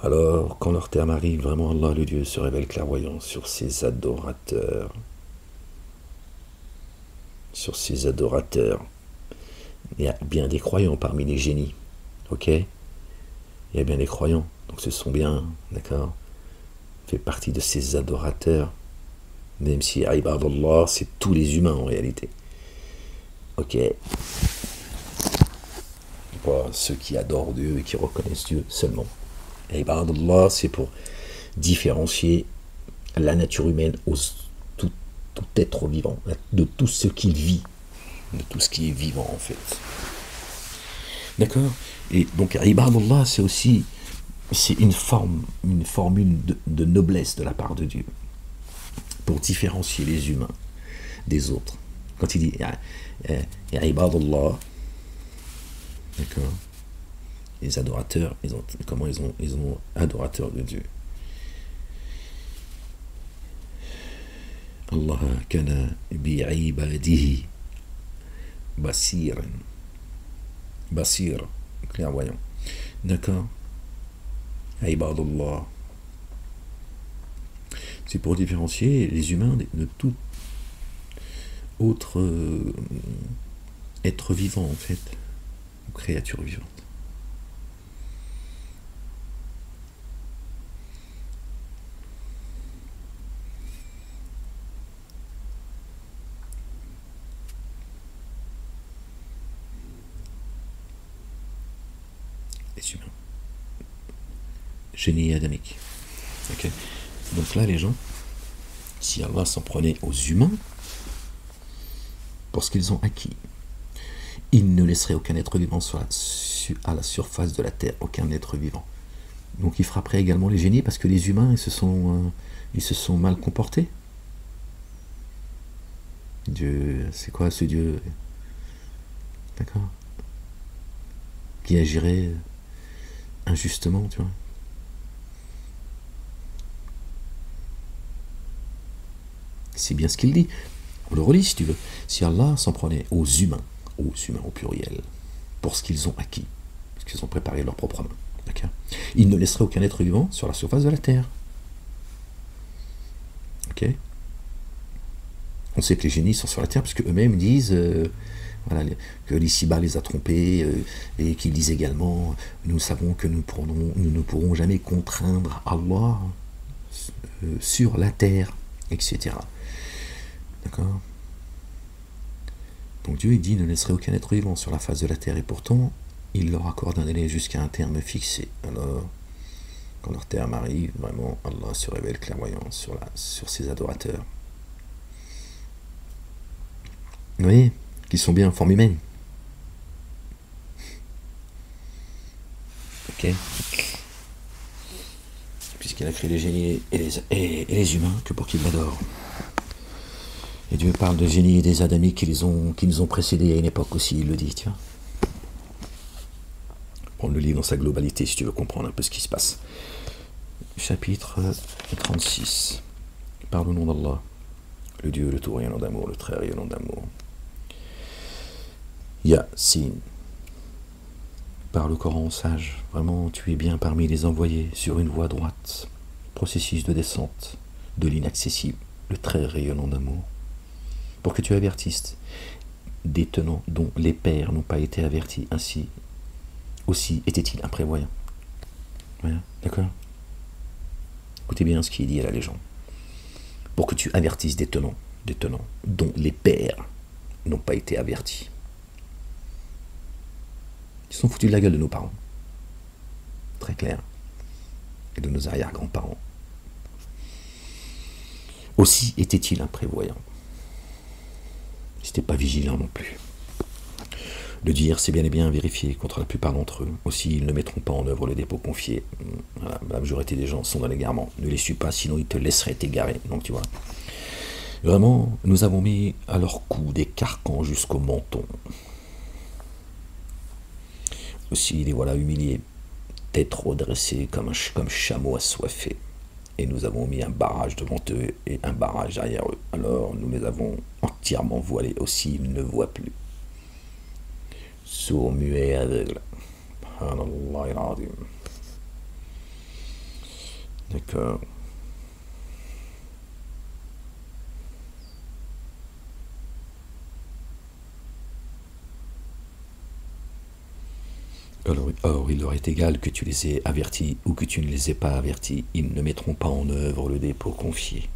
Alors, quand leur terme arrive, vraiment Allah, le Dieu, se révèle clairvoyant sur ses adorateurs. Sur ses adorateurs. Il y a bien des croyants parmi les génies. Ok? Il y a bien des croyants. Donc ce sont bien, d'accord? Fait partie de ses adorateurs. Même si Ibadallah, c'est tous les humains en réalité. Ok? Pas ceux qui adorent Dieu et qui reconnaissent Dieu seulement. Ibadallah, c'est pour différencier la nature humaine tout être vivant, de tout ce qui vit, de tout ce qui est vivant en fait. D'accord? Et donc Ibadallah, c'est une formule de noblesse de la part de Dieu pour différencier les humains des autres. Quand il dit Ibadallah, d'accord, les adorateurs, comment ils ont adorateurs de Dieu. Allah kana bi'ibadihi basiran. Basir, clairvoyant. D'accord? Ibadallah. C'est pour différencier les humains de tout autre être vivant en fait, ou créature vivante. Les humains. Génie adamique. Okay. Donc là, les gens, si Allah s'en prenait aux humains pour ce qu'ils ont acquis, il ne laisserait aucun être vivant à la surface de la terre, aucun être vivant. Donc il frapperait également les génies parce que les humains, ils se sont mal comportés. Dieu, c'est quoi ce Dieu? D'accord? Qui agirait injustement, tu vois. C'est bien ce qu'il dit. On le relit si tu veux. Si Allah s'en prenait aux humains au pluriel, pour ce qu'ils ont acquis, parce qu'ils ont préparé leur propre main, d'accord, il ne laisserait aucun être vivant sur la surface de la terre. Ok? On sait que les génies sont sur la terre parce qu'eux-mêmes disent voilà, que l'ici-bas les a trompés et qu'ils disent également nous savons que nous ne pourrons jamais contraindre Allah sur la terre, etc. D'accord? Donc Dieu il dit ne laisserait aucun être vivant sur la face de la terre et pourtant il leur accorde un délai jusqu'à un terme fixé. Alors quand leur terme arrive, vraiment Allah se révèle clairvoyant sur ses adorateurs. Vous voyez, qui sont bien en forme humaine. Ok. Puisqu'il a créé les génies et les humains que pour qu'ils l'adorent. Et Dieu parle de génies et des adamiques qui nous ont précédés à une époque aussi, il le dit, tu vois. Prendre le livre dans sa globalité si tu veux comprendre un peu ce qui se passe. Chapitre 36. Parle au nom d'Allah, le Dieu, le tout rayonnant d'amour, le très rayonnant d'amour. Yasin. Par le Coran sage, vraiment tu es bien parmi les envoyés sur une voie droite, processus de descente de l'inaccessible, le très rayonnant d'amour, pour que tu avertisses des tenants dont les pères n'ont pas été avertis, ainsi aussi était-il imprévoyant. Voilà, d'accord? Écoutez bien ce qui est dit à la légende. Pour que tu avertisses des tenants dont les pères n'ont pas été avertis. Ils sont foutus de la gueule de nos parents. Très clair. Et de nos arrière-grands-parents. Aussi était-il imprévoyant. Ils n'étaient pas vigilants non plus. Le dire, c'est bien et bien vérifié contre la plupart d'entre eux. Aussi, ils ne mettront pas en œuvre le dépôt confié. Voilà, la majorité des gens sont dans l'égarement. Ne les suis pas, sinon ils te laisseraient t'égarer. Donc tu vois. Vraiment, nous avons mis à leur cou des carcans jusqu'au menton. Aussi, les voilà humiliés, tête redressée comme chameau assoiffé. Et nous avons mis un barrage devant eux et un barrage derrière eux. Alors nous les avons entièrement voilés aussi, ils ne voient plus. Sourds, muets et aveugles. Subhanallah al-Azim. D'accord. Or, il leur est égal que tu les aies avertis ou que tu ne les aies pas avertis. Ils ne mettront pas en œuvre le dépôt confié.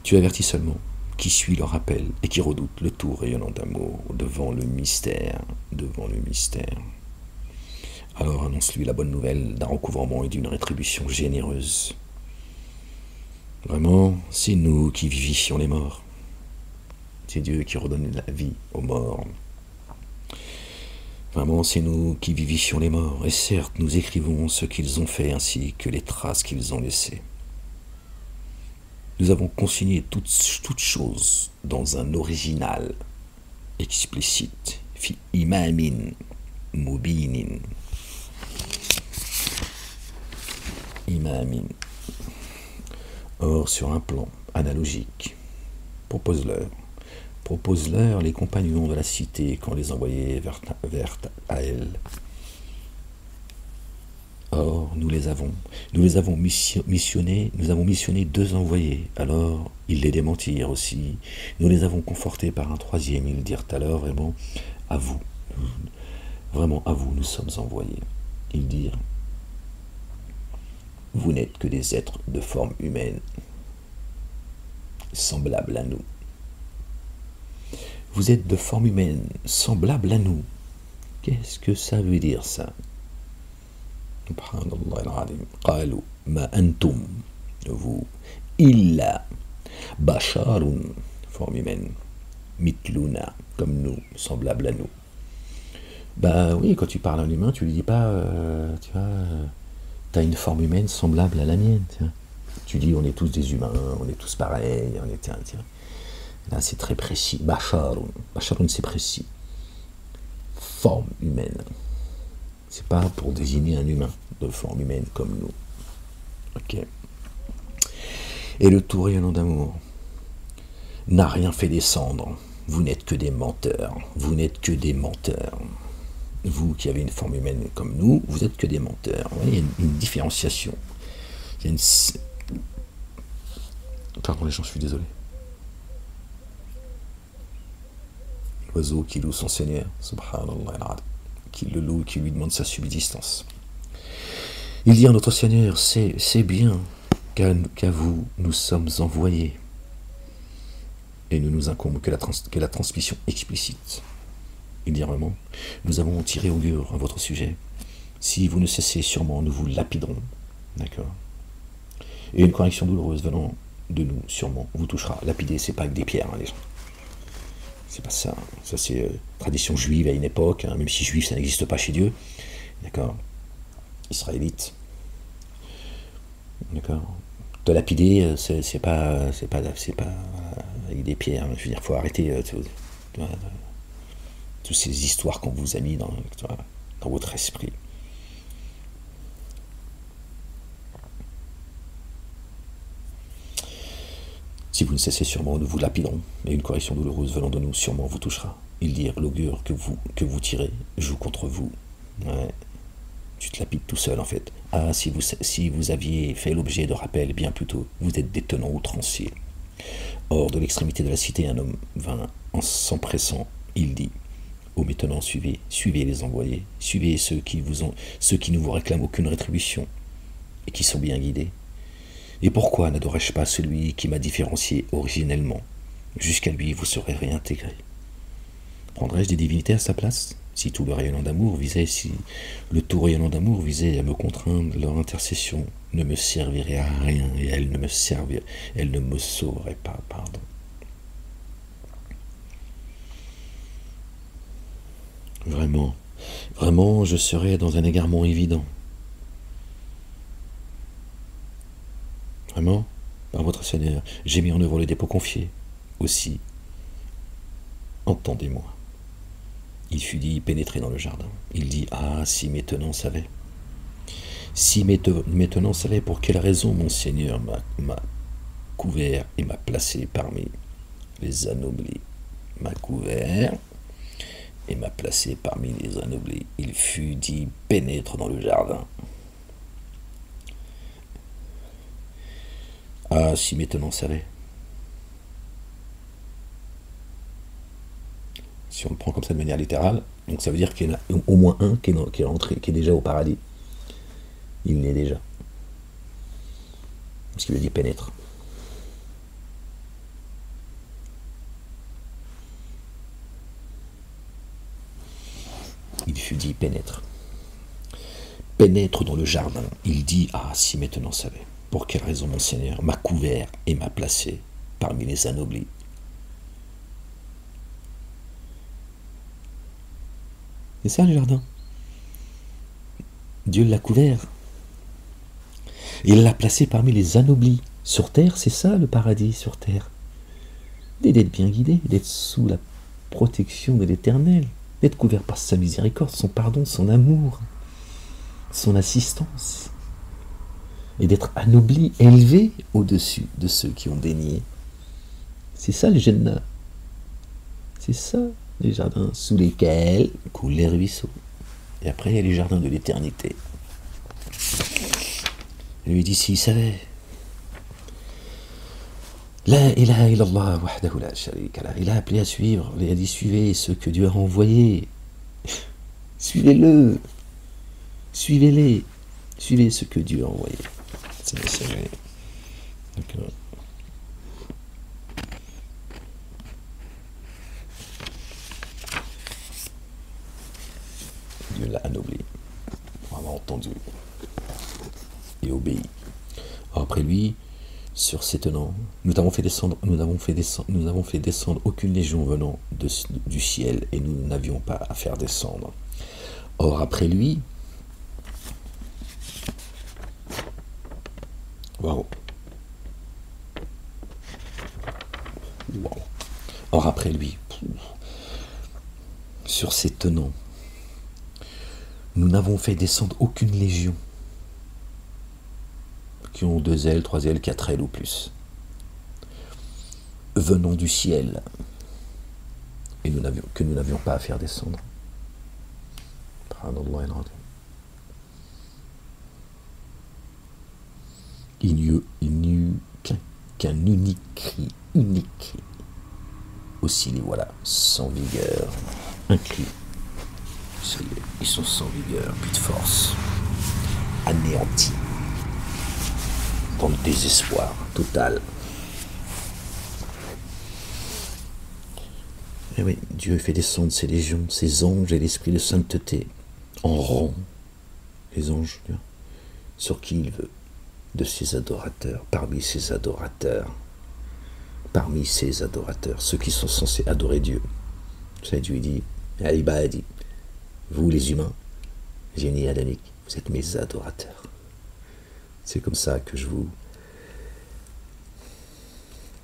Tu avertis seulement qui suit leur appel et qui redoute le tout rayonnant d'amour devant le mystère, devant le mystère. Alors annonce-lui la bonne nouvelle d'un recouvrement et d'une rétribution généreuse. Vraiment, c'est nous qui vivifions les morts. C'est Dieu qui redonne la vie aux morts. Vraiment, c'est nous qui vivifions les morts, et certes, nous écrivons ce qu'ils ont fait ainsi que les traces qu'ils ont laissées. Nous avons consigné toutes choses dans un original explicite, fi imamin mubinin. Imamin. Or, sur un plan analogique, propose-leur les compagnons de la cité qu'on les envoyait vers elle. Or, nous les avons missionnés, nous avons missionné 2 envoyés. Alors, ils les démentirent aussi. Nous les avons confortés par un 3e. Ils dirent alors vraiment à vous, nous sommes envoyés. Ils dirent, vous n'êtes que des êtres de forme humaine, semblables à nous. Vous êtes de forme humaine, semblable à nous. Qu'est-ce que ça veut dire, ça? Subhanallah al-Azim. Qalu ma antum, vous, illa basharun, forme humaine, mitluna, comme nous, semblable à nous. Bah oui, quand tu parles à un humain, tu lui dis pas, tu vois, t'as une forme humaine semblable à la mienne. Tu dis, on est tous des humains, on est tous pareils, on est, tiens. Là, c'est très précis. Basharun. Basharun, c'est précis. Forme humaine. C'est pas pour désigner un humain de forme humaine comme nous. Ok. Et le tout rayonnant d'amour n'a rien fait descendre. Vous n'êtes que des menteurs. Vous n'êtes que des menteurs. Vous qui avez une forme humaine comme nous, vous êtes que des menteurs. Vous voyez, il y a une différenciation. Il y a une... Pardon les gens, je suis désolé. L'oiseau qui loue son Seigneur, subhanallah, qui le loue, qui lui demande sa subsistance. Il dit à notre Seigneur, c'est bien qu'à vous nous sommes envoyés. Et ne nous incombe que la transmission explicite. Il dit vraiment, nous avons tiré augure à votre sujet. Si vous ne cessez sûrement, nous vous lapiderons. D'accord. Et une correction douloureuse venant de nous, sûrement, vous touchera. Lapider, c'est pas avec des pierres, hein, les gens. C'est pas ça. Ça, c'est tradition juive à une époque, hein, même si juif, ça n'existe pas chez Dieu. D'accord. Israélite. D'accord. Te lapider, c'est pas avec des pierres. Je veux dire, faut arrêter toutes ces histoires qu'on vous a mis dans votre esprit. Si vous ne cessez sûrement, nous vous lapiderons, et une correction douloureuse venant de nous sûrement vous touchera. Ils dirent, l'augure que vous tirez joue contre vous. Ouais. Tu te lapides tout seul, en fait. Ah, si vous aviez fait l'objet de rappel bien plus tôt, vous êtes des tenants outranciers. Hors de l'extrémité de la cité, un homme vint en s'empressant. Il dit, ô maintenant, suivez les envoyés, suivez ceux qui ne vous réclament aucune rétribution, et qui sont bien guidés. Et pourquoi n'adorais-je pas celui qui m'a différencié originellement? Jusqu'à lui, vous serez réintégré. Prendrais-je des divinités à sa place? Si le tout rayonnant d'amour visait à me contraindre, leur intercession ne me servirait à rien, et elle ne me sauverait pas, pardon. Vraiment, je serais dans un égarement évident. Vraiment, par votre Seigneur, j'ai mis en œuvre le dépôt confié. Aussi, entendez-moi. Il fut dit pénétrer dans le jardin. Il dit, ah, si mes tenants savaient. Si mes tenants savaient pour quelle raison mon Seigneur m'a couvert et m'a placé parmi les anoblis. M'a couvert et m'a placé parmi les anoblis. Il fut dit pénètre dans le jardin. Ah, si mes tenants savaient. Si on le prend comme ça de manière littérale, donc ça veut dire qu'il y en a au moins un qui est entré, qui est déjà au paradis. Il l'est déjà. Ce qui veut dire pénètre. Il fut dit pénètre. Pénètre dans le jardin. Il dit, ah, si maintenant savait. Pour quelle raison mon Seigneur m'a couvert et m'a placé parmi les anoblis. C'est ça le jardin. Dieu l'a couvert. Et il l'a placé parmi les anoblis. Sur terre, c'est ça le paradis sur terre. D'être bien guidé, d'être sous la protection de l'Éternel, d'être couvert par sa miséricorde, son pardon, son amour, son assistance. Et d'être anobli, élevé au-dessus de ceux qui ont dénié. C'est ça le Jannah. C'est ça les jardins sous lesquels coulent les ruisseaux. Et après, il y a les jardins de l'éternité. Il lui dit, s'il savait. La ilaha illallah wahdahu la sharika lah. Il a appelé à suivre. Il a dit, suivez ce que Dieu a envoyé. Suivez-le. Suivez-les. Suivez ce que Dieu a envoyé. C'est le messager. D'accord. Dieu l'a anobli, pour avoir entendu et obéi. Alors après lui, sur ses tenants, nous avons fait descendre aucune légion venant du ciel, et nous n'avions pas à faire descendre. Or après lui, wow. Or après lui, sur ses tenants, nous n'avons fait descendre aucune légion qui ont 2 ailes, 3 ailes, 4 ailes ou plus, venant du ciel, et que nous n'avions pas à faire descendre. Il n'y eut qu'un unique cri, aussi les voilà, sans vigueur, un cri. Ça y est, ils sont sans vigueur, plus de force, anéantis, dans le désespoir total. Et oui, Dieu fait descendre ses légions, ses anges et l'esprit de sainteté en rang, les anges, sur qui il veut, de ses adorateurs, parmi ses adorateurs, ceux qui sont censés adorer Dieu. Vous savez, Dieu dit, Al-Ibadi, vous les humains, génie adamique, vous êtes mes adorateurs. C'est comme ça que je vous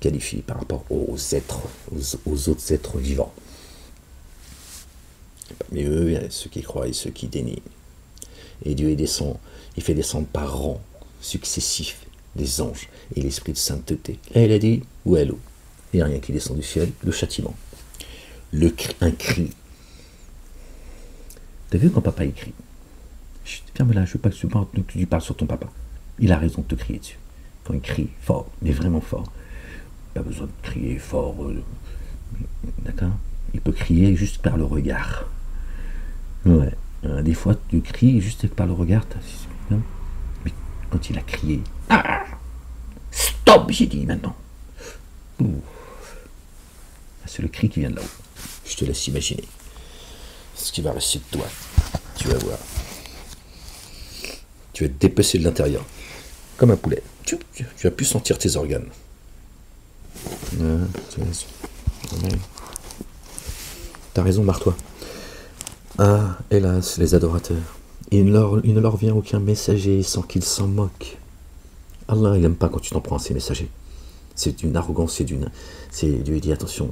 qualifie par rapport aux êtres, aux autres êtres vivants. Mais eux, il y a ceux qui croient et ceux qui dénient. Et Dieu il fait descendre par rang successif des anges et l'esprit de sainteté. Là, il a dit, ou hello, il n'y a rien qui descend du ciel, le châtiment. Un cri. T'as vu quand papa il crie? Ferme là, je veux pas que tu parles sur ton papa. Il a raison de te crier dessus. Quand il crie fort, mais vraiment fort. Pas besoin de crier fort. D'accord? Il peut crier juste par le regard. Ouais. Des fois, tu cries juste par le regard. Mais quand il a crié, ah, stop, j'ai dit maintenant. C'est le cri qui vient de là-haut. Je te laisse imaginer ce qui va rester de toi. Tu vas voir. Tu vas te dépasser de l'intérieur. Comme un poulet. Tu vas plus sentir tes organes. T'as raison, marre-toi. Ah, hélas, les adorateurs. Il ne leur vient aucun messager sans qu'ils s'en moquent. Allah, il n'aime pas quand tu t'en prends à ces messagers. C'est d'une arrogance, Dieu dit attention.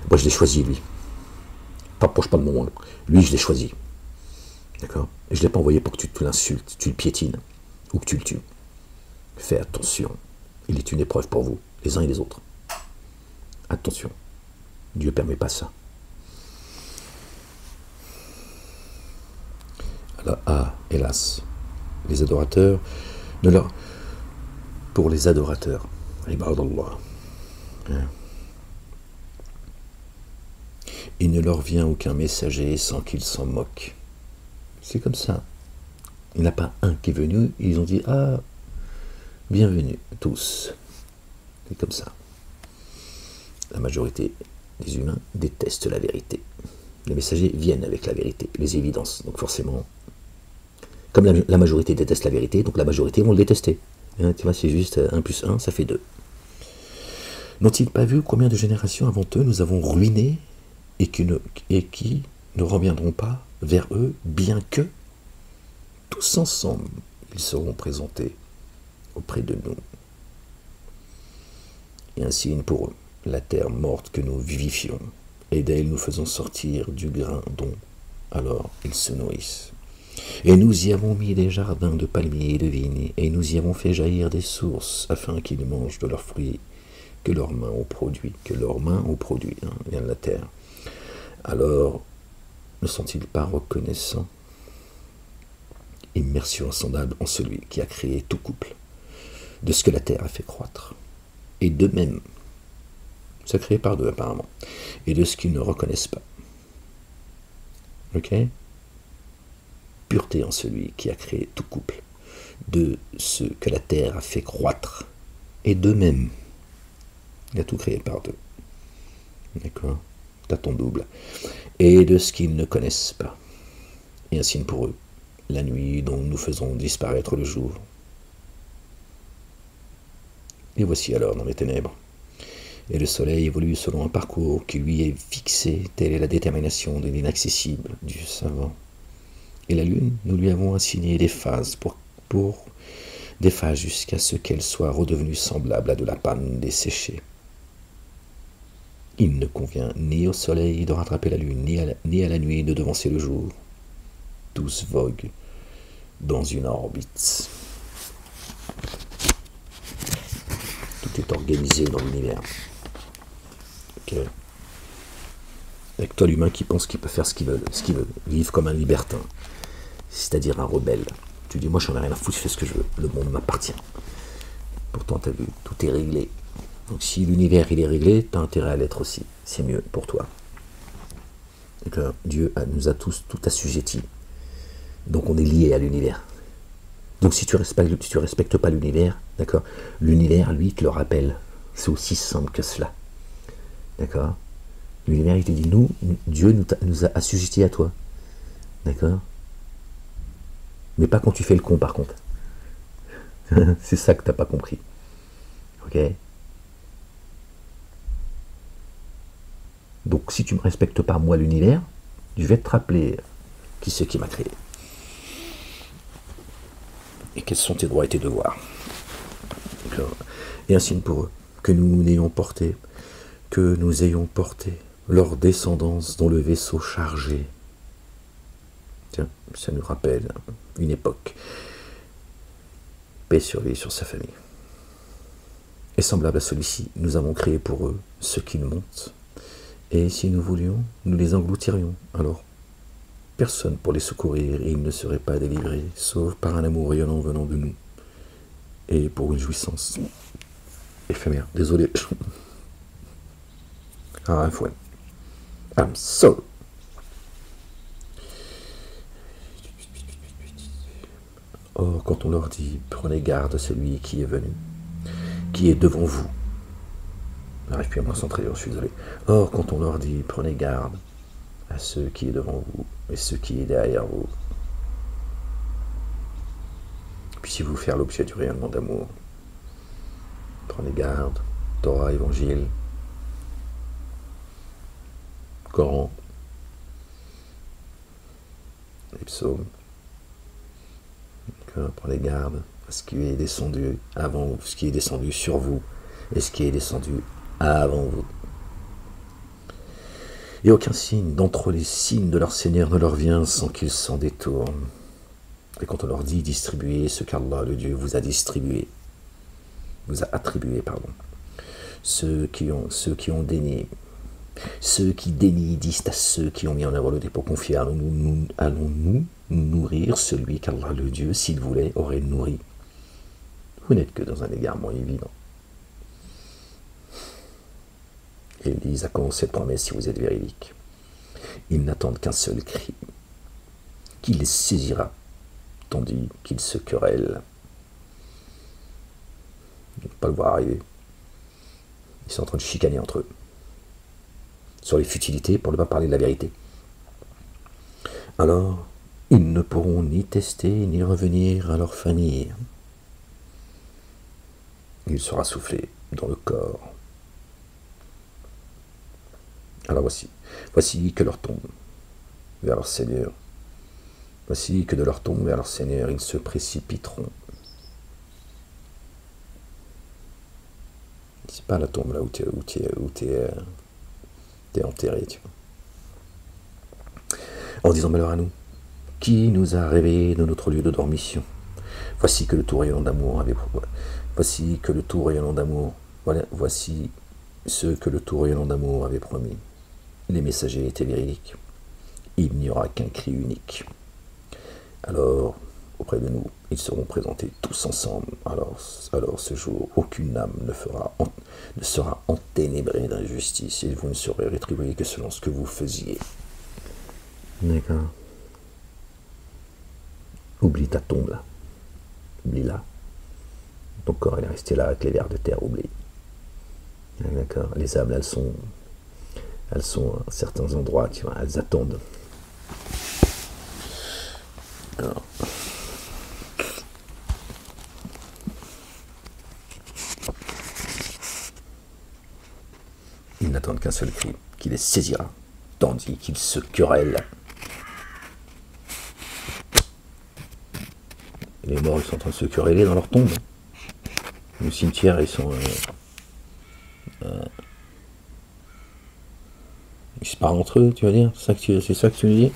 Moi, je l'ai choisi, lui. T'approches pas de mon nom. Lui, je l'ai choisi. D'accord? Et je ne l'ai pas envoyé pour que tu l'insultes, tu le piétines, ou que tu le tues. Fais attention. Il est une épreuve pour vous, les uns et les autres. Attention. Dieu ne permet pas ça. Alors, hélas, les adorateurs, pour les adorateurs, ibadallah, il ne leur vient aucun messager sans qu'ils s'en moquent. C'est comme ça. Il n'y en a pas un qui est venu, ils ont dit, ah, bienvenue, tous. C'est comme ça. La majorité des humains détestent la vérité. Les messagers viennent avec la vérité, les évidences. Donc forcément, comme la majorité déteste la vérité, donc la majorité vont le détester. Hein, tu vois, c'est juste 1 plus 1, ça fait 2. N'ont-ils pas vu combien de générations avant eux nous avons ruinés et qui ne reviendront pas vers eux, bien que tous ensemble, ils seront présentés auprès de nous. Et un signe pour eux, la terre morte que nous vivifions, et d'elle nous faisons sortir du grain dont alors ils se nourrissent. Et nous y avons mis des jardins de palmiers et de vignes, et nous y avons fait jaillir des sources, afin qu'ils mangent de leurs fruits que leurs mains ont produit, vient de la terre. Alors, ne sont-ils pas reconnaissants? Immersion insondable en celui qui a créé tout couple, de ce que la terre a fait croître, et de même, ça créé par deux apparemment, et de ce qu'ils ne reconnaissent pas. Ok? Pureté en celui qui a créé tout couple, de ce que la terre a fait croître, et de même, il a tout créé par deux. D'accord? T'as ton double. Et de ce qu'ils ne connaissent pas. Et un signe pour eux, la nuit dont nous faisons disparaître le jour. Et voici alors dans les ténèbres. Et le soleil évolue selon un parcours qui lui est fixé, telle est la détermination de l'inaccessible, du savant. Et la lune, nous lui avons assigné des phases des phases jusqu'à ce qu'elle soit redevenue semblable à de la panne desséchée. Il ne convient ni au soleil de rattraper la lune, ni à la nuit de devancer le jour. Tous voguent dans une orbite. Tout est organisé dans l'univers. Okay. Avec toi l'humain qui pense qu'il peut faire ce qu'il veut, vivre comme un libertin, c'est-à-dire un rebelle. Tu dis moi j'en ai rien à foutre, je fais ce que je veux, le monde m'appartient. Pourtant t'as vu, tout est réglé. Donc si l'univers il est réglé, t'as intérêt à l'être aussi, c'est mieux pour toi. Donc, Dieu nous a tous tout assujettis. Donc on est lié à l'univers. Donc si tu respectes pas l'univers, d'accord, l'univers lui te le rappelle. C'est aussi simple que cela. D'accord? L'univers il te dit Dieu nous a assujettis à toi. D'accord? Mais pas quand tu fais le con par contre. C'est ça que t'as pas compris. Ok? Donc si tu ne me respectes pas moi l'univers, je vais te rappeler qui c'est qui m'a créé. Et quels sont tes droits et tes devoirs. Et un signe pour eux, que nous ayons porté leur descendance dans le vaisseau chargé. Tiens, ça nous rappelle une époque. Paix sur lui et sur sa famille. Et semblable à celui-ci, nous avons créé pour eux ce qui nous monte. Et si nous voulions, nous les engloutirions. Alors, personne pour les secourir, et ils ne seraient pas délivrés, sauf par un amour rayonnant venant de nous. Et pour une jouissance éphémère. Désolé. Ah, ouais. I'm sorry. Or, quand on leur dit, prenez garde à celui qui est venu, qui est devant vous. J'arrive plus à me concentrer, je suis désolé. Or, quand on leur dit, prenez garde à ceux qui est devant vous et ceux qui est derrière vous, puissiez-vous faire l'objet du rayonnement d'amour. Prenez garde, Torah, Évangile, Coran, les psaumes. Prenez garde à ce qui est descendu avant vous, ce qui est descendu sur vous et ce qui est descendu avant vous. Et aucun signe d'entre les signes de leur Seigneur ne leur vient sans qu'ils s'en détournent. Et quand on leur dit distribuer ce qu'Allah, le Dieu, vous a distribué, vous a attribué, pardon, ceux qui ont dénié, ceux qui dénient disent à ceux qui ont mis en œuvre le dépôt confié, allons-nous nourrir celui qu'Allah, le Dieu, s'il voulait, aurait nourri. Vous n'êtes que dans un égarement évident. Élise a commencé cette promesse si vous êtes véridique. Ils n'attendent qu'un seul cri, qui les saisira, tandis qu'ils se querellent. Ils ne peuvent pas le voir arriver. Ils sont en train de chicaner entre eux, sur les futilités pour ne pas parler de la vérité. Alors, ils ne pourront ni tester, ni revenir à leur famille. Il sera soufflé dans le corps. Alors voici que leur tombe vers leur Seigneur. Voici que de leur tombe vers leur Seigneur, ils se précipiteront. C'est pas la tombe là où t'es enterré, tu vois. En disant malheur à nous, qui nous a réveillés de notre lieu de dormition. Voici que le tout rayonnant d'amour avait. Voici que le tout rayonnant d'amour. Voilà, voici ce que le tout rayonnant d'amour avait promis. Les messagers étaient véridiques. Il n'y aura qu'un cri unique. Alors, auprès de nous, ils seront présentés tous ensemble. Alors ce jour, aucune âme ne sera enténébrée d'injustice et vous ne serez rétribués que selon ce que vous faisiez. D'accord. Oublie ta tombe là. Oublie-la. Ton corps, il est resté là avec les vers de terre, oublie. D'accord. Les âmes, là, elles sont à certains endroits, tu vois, elles attendent. Alors. Ils n'attendent qu'un seul cri, qui les saisira, tandis qu'ils se querellent. Les morts, ils sont en train de se quereller dans leur tombe. Le cimetière, ils sont... ils se parlent entre eux, tu vas dire. C'est ça que tu veux dire.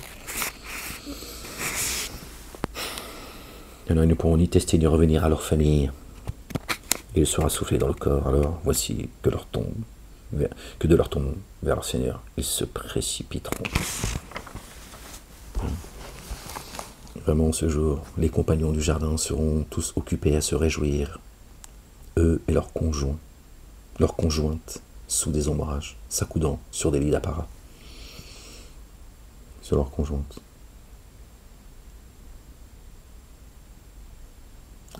Alors, ils ne pourront ni tester ni revenir à leur famille. Il sera soufflé dans le corps. Alors, voici que de leur tombe vers leur Seigneur, ils se précipiteront. Vraiment, ce jour, les compagnons du jardin seront tous occupés à se réjouir, eux et leurs conjoints, leurs conjointes, sous des ombrages, s'accoudant sur des lits d'apparat. Sur leurs conjointes.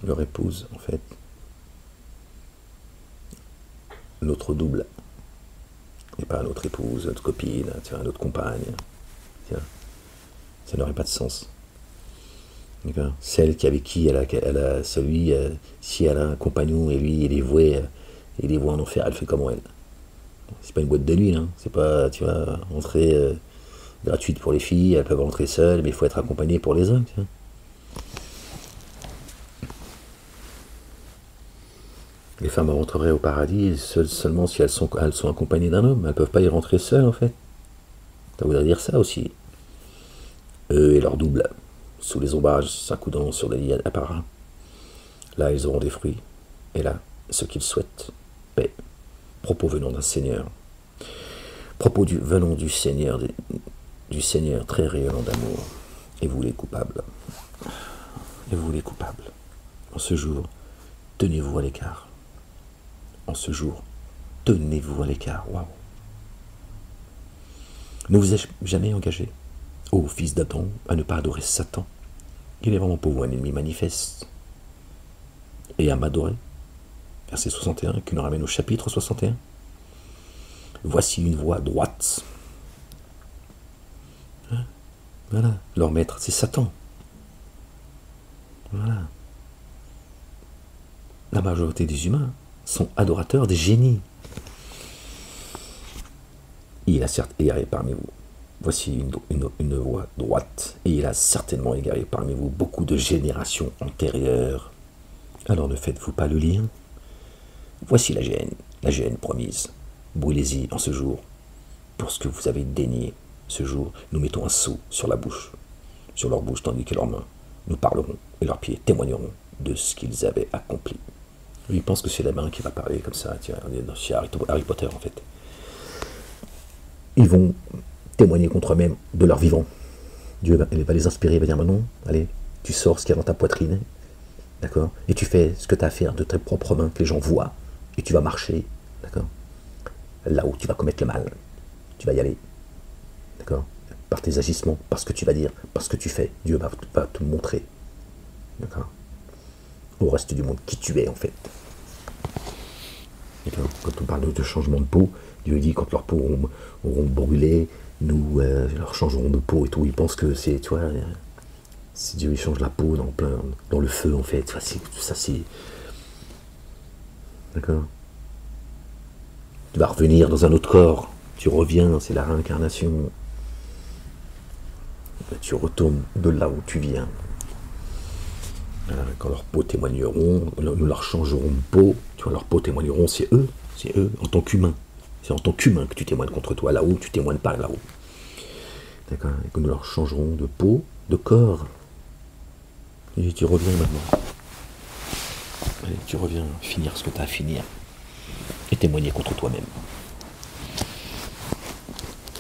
Leur épouse, en fait. L'autre double. Et pas notre épouse, notre copine, tiens, notre compagne. Tiens. Ça n'aurait pas de sens. Celle avec qui elle a celui, si elle a un compagnon et lui il est voué en enfer, elle fait comment elle? C'est pas une boîte de nuit, hein. C'est pas, tu vois, entrée gratuite pour les filles, elles peuvent rentrer seules, mais il faut être accompagné pour les hommes, tu vois. Les femmes rentreraient au paradis seulement si elles sont accompagnées d'un homme. Elles ne peuvent pas y rentrer seules, en fait. Ça voudrait dire ça aussi. Eux et leur double, sous les ombrages, s'accoudant sur des lits apparats. Là, ils auront des fruits. Et là, ce qu'ils souhaitent, paix. Propos venant d'un Seigneur. Propos venant du Seigneur très rayonnant d'amour. Et vous les coupables. Et vous les coupables. En ce jour, tenez-vous à l'écart. En ce jour, tenez-vous à l'écart. Waouh. Ne vous êtes jamais engagé, ô fils d'Adam, à ne pas adorer Satan. Il est vraiment pour vous un ennemi manifeste. Et à m'adorer. Verset 61, qui nous ramène au chapitre 61. Voici une voie droite. Hein? Voilà, leur maître, c'est Satan. Voilà. La majorité des humains sont adorateurs des génies. Il a certes égaré parmi vous. Voici une voie droite, et il a certainement égaré parmi vous beaucoup de générations antérieures. Alors ne faites-vous pas le lien? Voici la gêne promise. Brûlez-y en ce jour. pour ce que vous avez dénié. Ce jour, nous mettons un sceau sur la bouche, sur leur bouche, tandis que leurs mains nous parleront et leurs pieds témoigneront de ce qu'ils avaient accompli. Lui, il pense que c'est la main qui va parler comme ça. Tiens, on est chez Harry Potter en fait. Ils vont témoigner contre eux-mêmes de leur vivant. Dieu va les inspirer, il va dire non, allez, tu sors ce qu'il y a dans ta poitrine, d'accord, et tu fais ce que tu as à faire de tes propres mains, que les gens voient, et tu vas marcher, d'accord, là où tu vas commettre le mal, tu vas y aller, d'accord, par tes agissements, par ce que tu vas dire, par ce que tu fais, Dieu va te montrer, d'accord, au reste du monde, qui tu es en fait. D'accord. Quand on parle de changement de peau, Dieu dit quand leur peau auront brûlé, nous leur changerons de peau et tout. Ils pensent que c'est, tu vois, si Dieu il change la peau dans le feu en fait, tu vois, ça c'est, d'accord. Tu vas revenir dans un autre corps, tu reviens, c'est la réincarnation. Tu retournes de là où tu viens. Quand leurs peaux témoigneront, nous leur changerons de peau, tu vois, leurs peaux témoigneront, c'est eux, en tant qu'humains. C'est en tant qu'humain que tu témoignes contre toi, là-haut, tu témoignes pas là-haut. D'accord. Et que nous leur changerons de peau, de corps. Et tu reviens maintenant. Allez, tu reviens finir ce que tu as à finir. Et témoigner contre toi-même.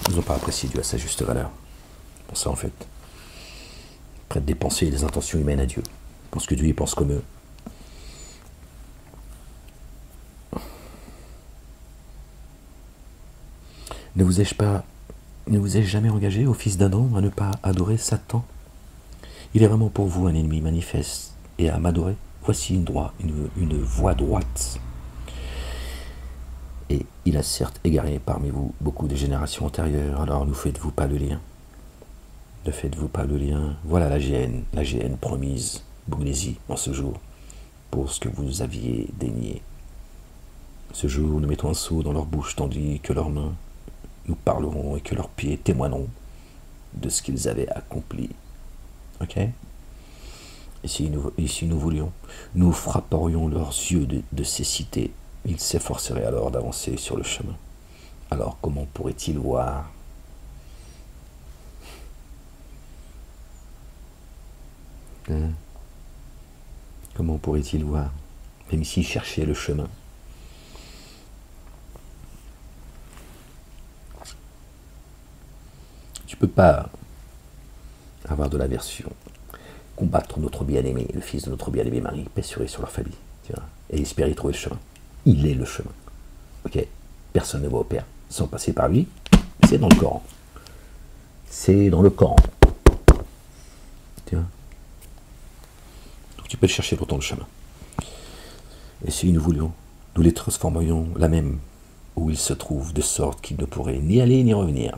Ils n'ont pas apprécié Dieu à sa juste valeur. Pour ça, en fait. Ils prêtent des pensées et des intentions humaines à Dieu. Ils pensent que Dieu, il pense comme eux. Ne vous ai-je jamais engagé, ô fils d'Adam, à ne pas adorer Satan? Il est vraiment pour vous un ennemi manifeste, et à m'adorer, voici une voie droite. Et il a certes égaré parmi vous beaucoup de générations antérieures, alors ne faites-vous pas le lien? Ne faites-vous pas le lien? Voilà la GN promise, Bougnésie, en ce jour, pour ce que vous aviez dénié. Ce jour, nous mettons un sceau dans leur bouche, tandis que leurs mains nous parleront et que leurs pieds témoigneront de ce qu'ils avaient accompli. Ok? Et si nous voulions, nous frapperions leurs yeux de cécité. Ils s'efforceraient alors d'avancer sur le chemin. Alors comment pourraient-ils voir? Comment pourraient-ils voir? Même s'ils cherchaient le chemin. Tu peux pas avoir de l'aversion, combattre notre bien-aimé, le fils de notre bien-aimé Marie, paix sur leur famille, tu vois, et espérer trouver le chemin. Il est le chemin. Ok? Personne ne va au Père sans passer par lui. C'est dans le Coran. C'est dans le Coran. Tu vois? Donc tu peux le chercher longtemps le chemin. Et si nous voulions, nous les transformerions là même où ils se trouvent, de sorte qu'ils ne pourraient ni aller ni revenir.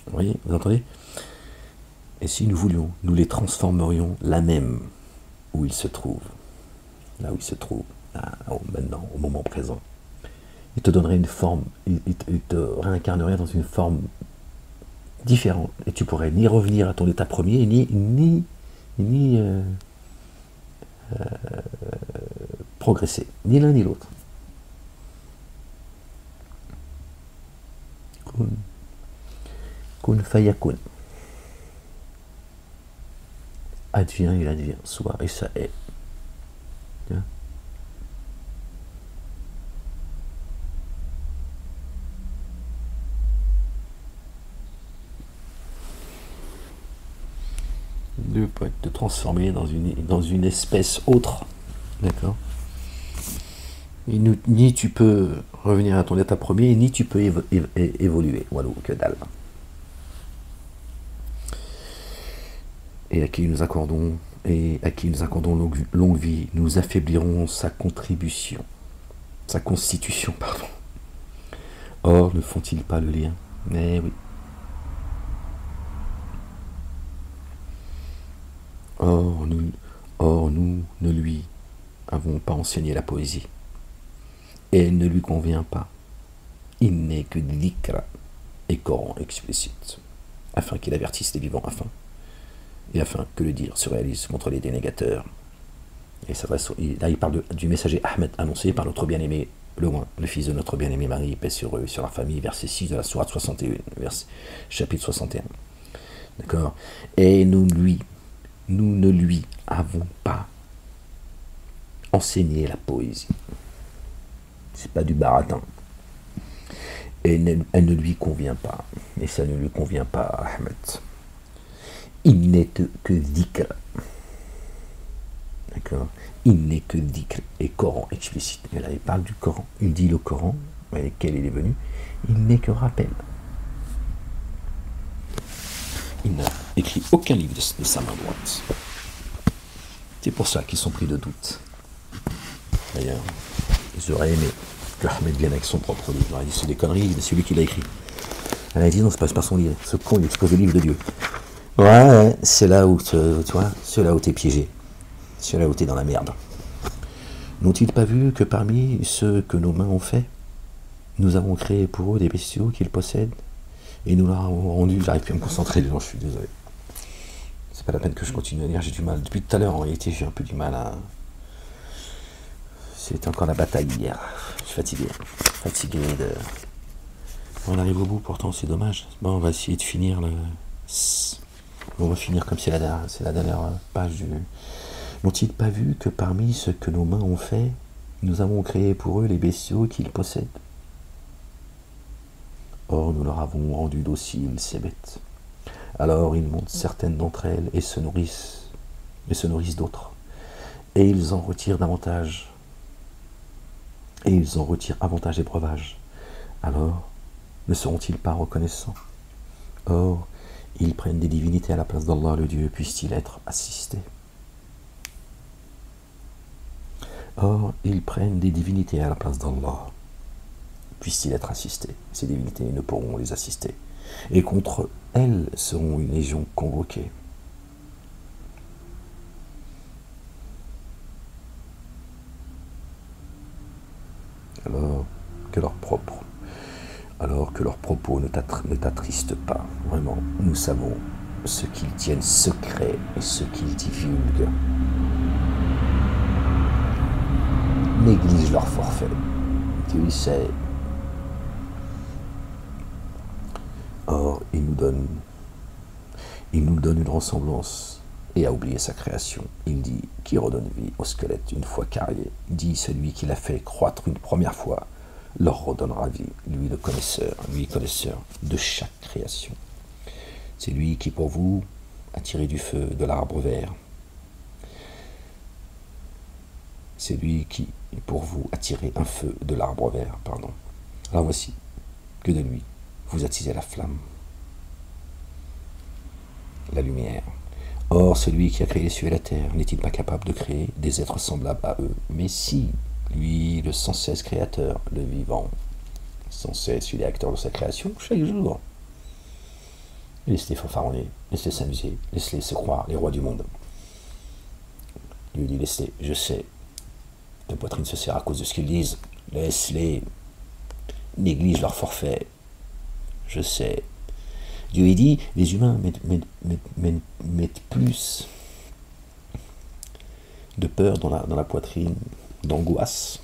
Vous voyez, vous entendez? Et si nous voulions, nous les transformerions là même où ils se trouvent. Là où ils se trouvent, maintenant, au moment présent. Il te donnerait une forme, il te réincarnerait dans une forme différente. Et tu pourrais ni revenir à ton état premier, ni progresser. Ni l'un ni l'autre. Kun fayakun. Advient, il advient. Soit, et ça est. Bien. De te transformer dans une espèce autre. D'accord? Ni tu peux revenir à ton état premier, ni tu peux évoluer. Voilà, que dalle. Et à qui nous accordons longue vie, nous affaiblirons sa constitution, pardon. Or, ne font-ils pas le lien? Mais oui. Or, nous ne lui avons pas enseigné la poésie. Et elle ne lui convient pas. Il n'est que dhikra et Coran explicite, afin qu'il avertisse les vivants, afin que le dire se réalise contre les dénégateurs. Et là, il parle du messager Ahmed annoncé par notre bien-aimé le loin, le fils de notre bien-aimé Marie, paix sur eux et sur leur famille, verset 6 de la sourate 61, chapitre 61. D'accord. Et nous ne lui avons pas enseigné la poésie. C'est pas du baratin. Et elle ne lui convient pas. Et ça ne lui convient pas, Ahmed. Il n'est que dhikr. D'accord. Il n'est que dhikr et Coran explicite. Et là, il parle du Coran. Il dit le Coran, avec lequel il est venu, il n'est que rappel. Il n'a écrit aucun livre de sa main droite. C'est pour ça qu'ils sont pris de doute. D'ailleurs, ils auraient aimé que Ahmed vienne avec son propre livre. Il aurait dit c'est des conneries, c'est lui qui l'a écrit. Elle a dit non, c'est pas son livre. Ce con, il expose le livre de Dieu. Ouais, c'est là où tu vois, c'est là où t'es piégé. C'est là où t'es dans la merde. N'ont-ils pas vu que parmi ceux que nos mains ont fait, nous avons créé pour eux des bestiaux qu'ils possèdent et nous leur avons rendu. J'arrive plus à me concentrer, les gens, je suis désolé. C'est pas la peine que je continue à lire, j'ai du mal. Depuis tout à l'heure, en réalité, j'ai un peu du mal à. C'était encore la bataille hier. Je suis fatigué. Fatigué de. On arrive au bout, pourtant, c'est dommage. Bon, on va essayer de finir le. On va finir comme c'est la dernière page du. N'ont-ils pas vu que parmi ce que nos mains ont fait, nous avons créé pour eux les bestiaux qu'ils possèdent? Or, nous leur avons rendu dociles ces bêtes. Alors, ils montent certaines d'entre elles et se nourrissent d'autres. Et ils en retirent davantage. Et ils en retirent avantage et breuvage. Alors, ne seront-ils pas reconnaissants? Or, ils prennent des divinités à la place d'Allah, le Dieu, puisse-t-il être assisté? Or, ils prennent des divinités à la place d'Allah, puisse-t-il être assisté? Ces divinités ne pourront les assister. Et contre elles seront une légion convoquée. Alors que leurs propos ne t'attristent pas, vraiment, nous savons ce qu'ils tiennent secret et ce qu'ils divulguent. Néglige leur forfait, tu le sais. Or, il nous donne une ressemblance et a oublié sa création. Il dit, qui redonne vie au squelette une fois carrié, dit celui qui l'a fait croître une première fois, leur redonnera vie, lui connaisseur de chaque création. C'est lui qui pour vous a tiré du feu de l'arbre vert. C'est lui qui pour vous a tiré un feu de l'arbre vert, pardon. Alors voici que de lui vous attisez la flamme, la lumière. Or, celui qui a créé les cieux et la terre, n'est-il pas capable de créer des êtres semblables à eux? Mais si, lui, le sans cesse créateur, le vivant, sans cesse, il est acteur de sa création chaque jour. Laisse-les fanfaronner, laisse-les s'amuser, laisse-les se croire les rois du monde. Dieu dit, laisse-les, je sais, ta poitrine se serre à cause de ce qu'ils disent, laisse-les, néglige leur forfait, je sais. Dieu a dit, les humains mettent plus de peur dans la poitrine, d'angoisse,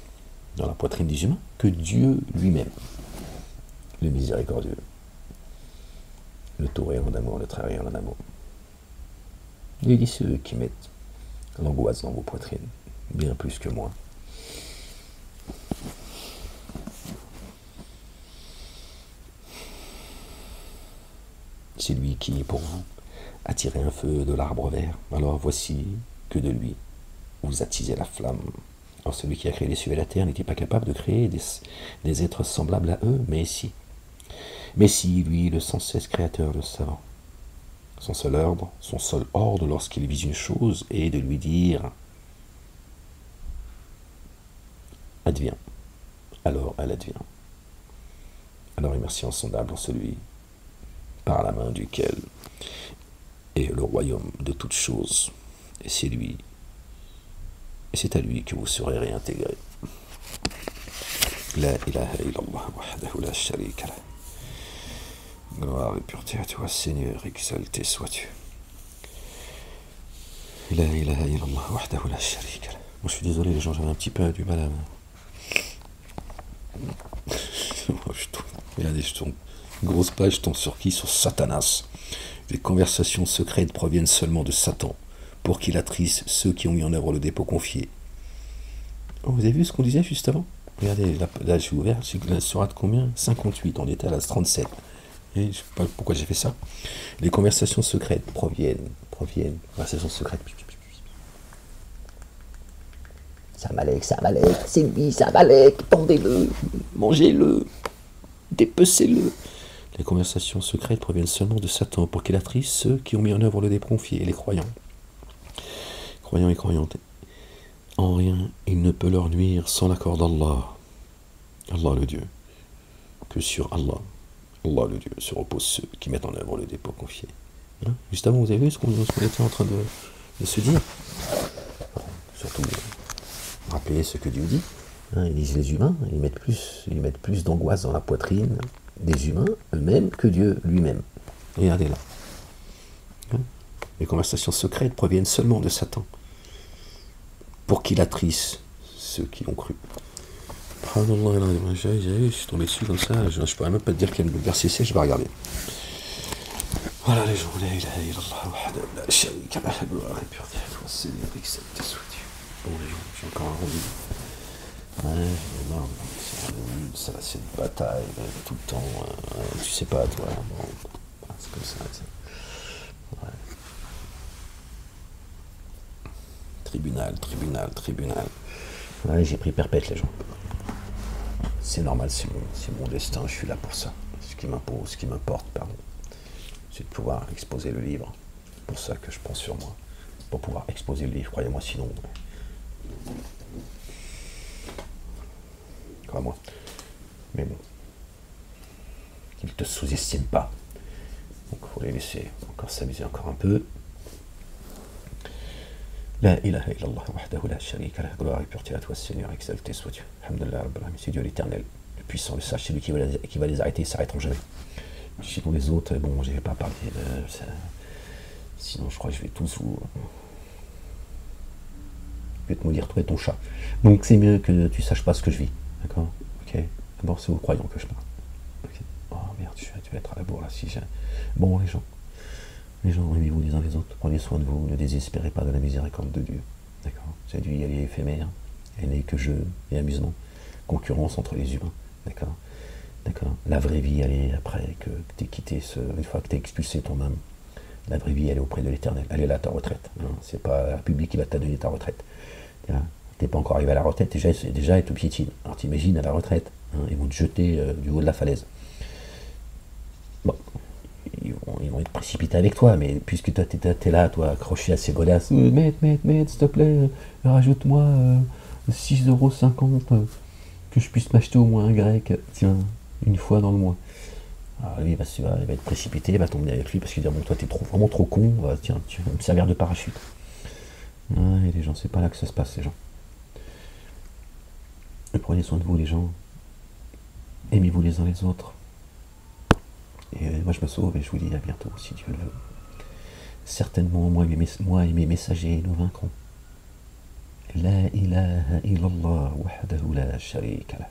dans la poitrine des humains, que Dieu lui-même, le miséricordieux, le tout rayonnant d'amour, le très rayonnant d'amour. Dieu dit, ceux qui mettent l'angoisse dans vos poitrines, bien plus que moi. C'est lui qui, pour vous, a tiré un feu de l'arbre vert. Alors voici que de lui, vous attisez la flamme. Alors celui qui a créé les cieux et la terre n'était pas capable de créer des êtres semblables à eux, mais si. Mais si, lui, le sans cesse créateur, le savant, son seul ordre lorsqu'il vise une chose est de lui dire « Adviens ». Alors elle advient. Alors il merci insondable en celui par la main duquel est le royaume de toutes choses. Et c'est lui, et c'est à lui que vous serez réintégrés. La ilaha illallah wahdahu la sharika lah. Gloire et pureté à toi, Seigneur, exalté sois-tu. La ilaha illallah wahdahu la sharika lah. Moi je suis désolé les gens, j'avais un petit peu du mal à... Regardez, je tombe. Grosse page, je tombe sur qui? Sur Satanas. Les conversations secrètes proviennent seulement de Satan, pour qu'il attriste ceux qui ont mis en œuvre le dépôt confié. Oh, vous avez vu ce qu'on disait juste avant? Regardez, là j'ai ouvert, c'est la sourate combien? 58, on était à la 37. Et je ne sais pas pourquoi j'ai fait ça. Les conversations secrètes proviennent. Conversations secrètes. Samalek, c'est lui, Samalek, pendez-le, mangez-le, dépecez-le. Les conversations secrètes proviennent seulement de Satan pour qu'il attriste ceux qui ont mis en œuvre le dépôt confié, et les croyants. Croyants et croyantes. En rien, il ne peut leur nuire sans l'accord d'Allah. Allah le Dieu. Que sur Allah le Dieu, se reposent ceux qui mettent en œuvre le dépôt confié. Hein? Juste avant, vous avez vu ce qu'on était en train de se dire? Surtout, rappelez ce que Dieu dit. Hein, ils disent les humains, ils mettent plus d'angoisse dans la poitrine des humains eux-mêmes que Dieu lui-même. Regardez là. Hein? Les conversations secrètes proviennent seulement de Satan, pour qu'il attriste ceux qui l'ont cru. Je suis tombé dessus comme ça, je pourrais même pas te dire quel verset c'est, je vais regarder. Voilà les gens, la ilaha illallah wahdahu la sharika lahu Seigneur, accepte souhaité. Bon les gens, j'ai encore un rendez-vous. Ouais, non, ça c'est une bataille tout le temps, tu sais pas toi, bon, c'est comme ça. Ouais. Tribunal. Ouais, j'ai pris perpète les gens. C'est normal, c'est mon destin, je suis là pour ça. Ce qui m'importe, c'est de pouvoir exposer le livre. C'est pour ça que je pense sur moi. Pour pouvoir exposer le livre, croyez-moi, sinon. Crois-moi. Mais bon. Qu'ils ne te sous-estiment pas. Donc il faut les laisser encore s'amuser encore un peu. La ilaha illallah wahdahu la sharika lahu, gloire et pureté à toi Seigneur, exalté sois-tu. Alhamdulillah Rabbil Alamin, c'est Dieu l'éternel, le puissant, le sage, c'est lui qui va les arrêter, ils s'arrêteront jamais. Sinon les autres, bon, je ne vais pas parler de ça. Sinon je crois que je vais tous vous... Je vais te maudire toi et ton chat. Donc c'est mieux que tu saches pas ce que je vis. D'accord? Ok. D'abord c'est aux croyants que je parle. Okay. Oh merde, tu vas être à la bourre là si j'ai... Bon les gens, aimez-vous les uns les autres, prenez soin de vous, ne désespérez pas de la miséricorde de Dieu. D'accord? Cette vie, elle est éphémère, elle n'est que jeu et amusement, concurrence entre les humains. D'accord? La vraie vie, elle est après que tu es quitté, une fois que tu as expulsé ton âme, la vraie vie, elle est auprès de l'éternel. Elle est là, ta retraite. Hein? C'est pas la République qui va te donner ta retraite. Tu n'es pas encore arrivé à la retraite, déjà elle te piétine. Alors t'imagines à la retraite, hein, ils vont te jeter du haut de la falaise. Bon. Ils vont être précipités avec toi, mais puisque toi t'es là, toi, accroché à ces godasses, maître, s'il te plaît, rajoute-moi 6,50 €, que je puisse m'acheter au moins un grec, tiens, une fois dans le mois. Alors lui, il va être précipité, il va tomber avec lui, parce qu'il va dire, bon, toi t'es vraiment trop con, tiens, tu vas me servir de parachute. Ouais, les gens, c'est pas là que ça se passe, les gens. Et prenez soin de vous, les gens. Aimez-vous les uns les autres. Et moi je me sauve et je vous dis à bientôt si Dieu le veut. Certainement moi et mes messagers nous vaincrons. La ilaha illallah wahdahu la sharika lah.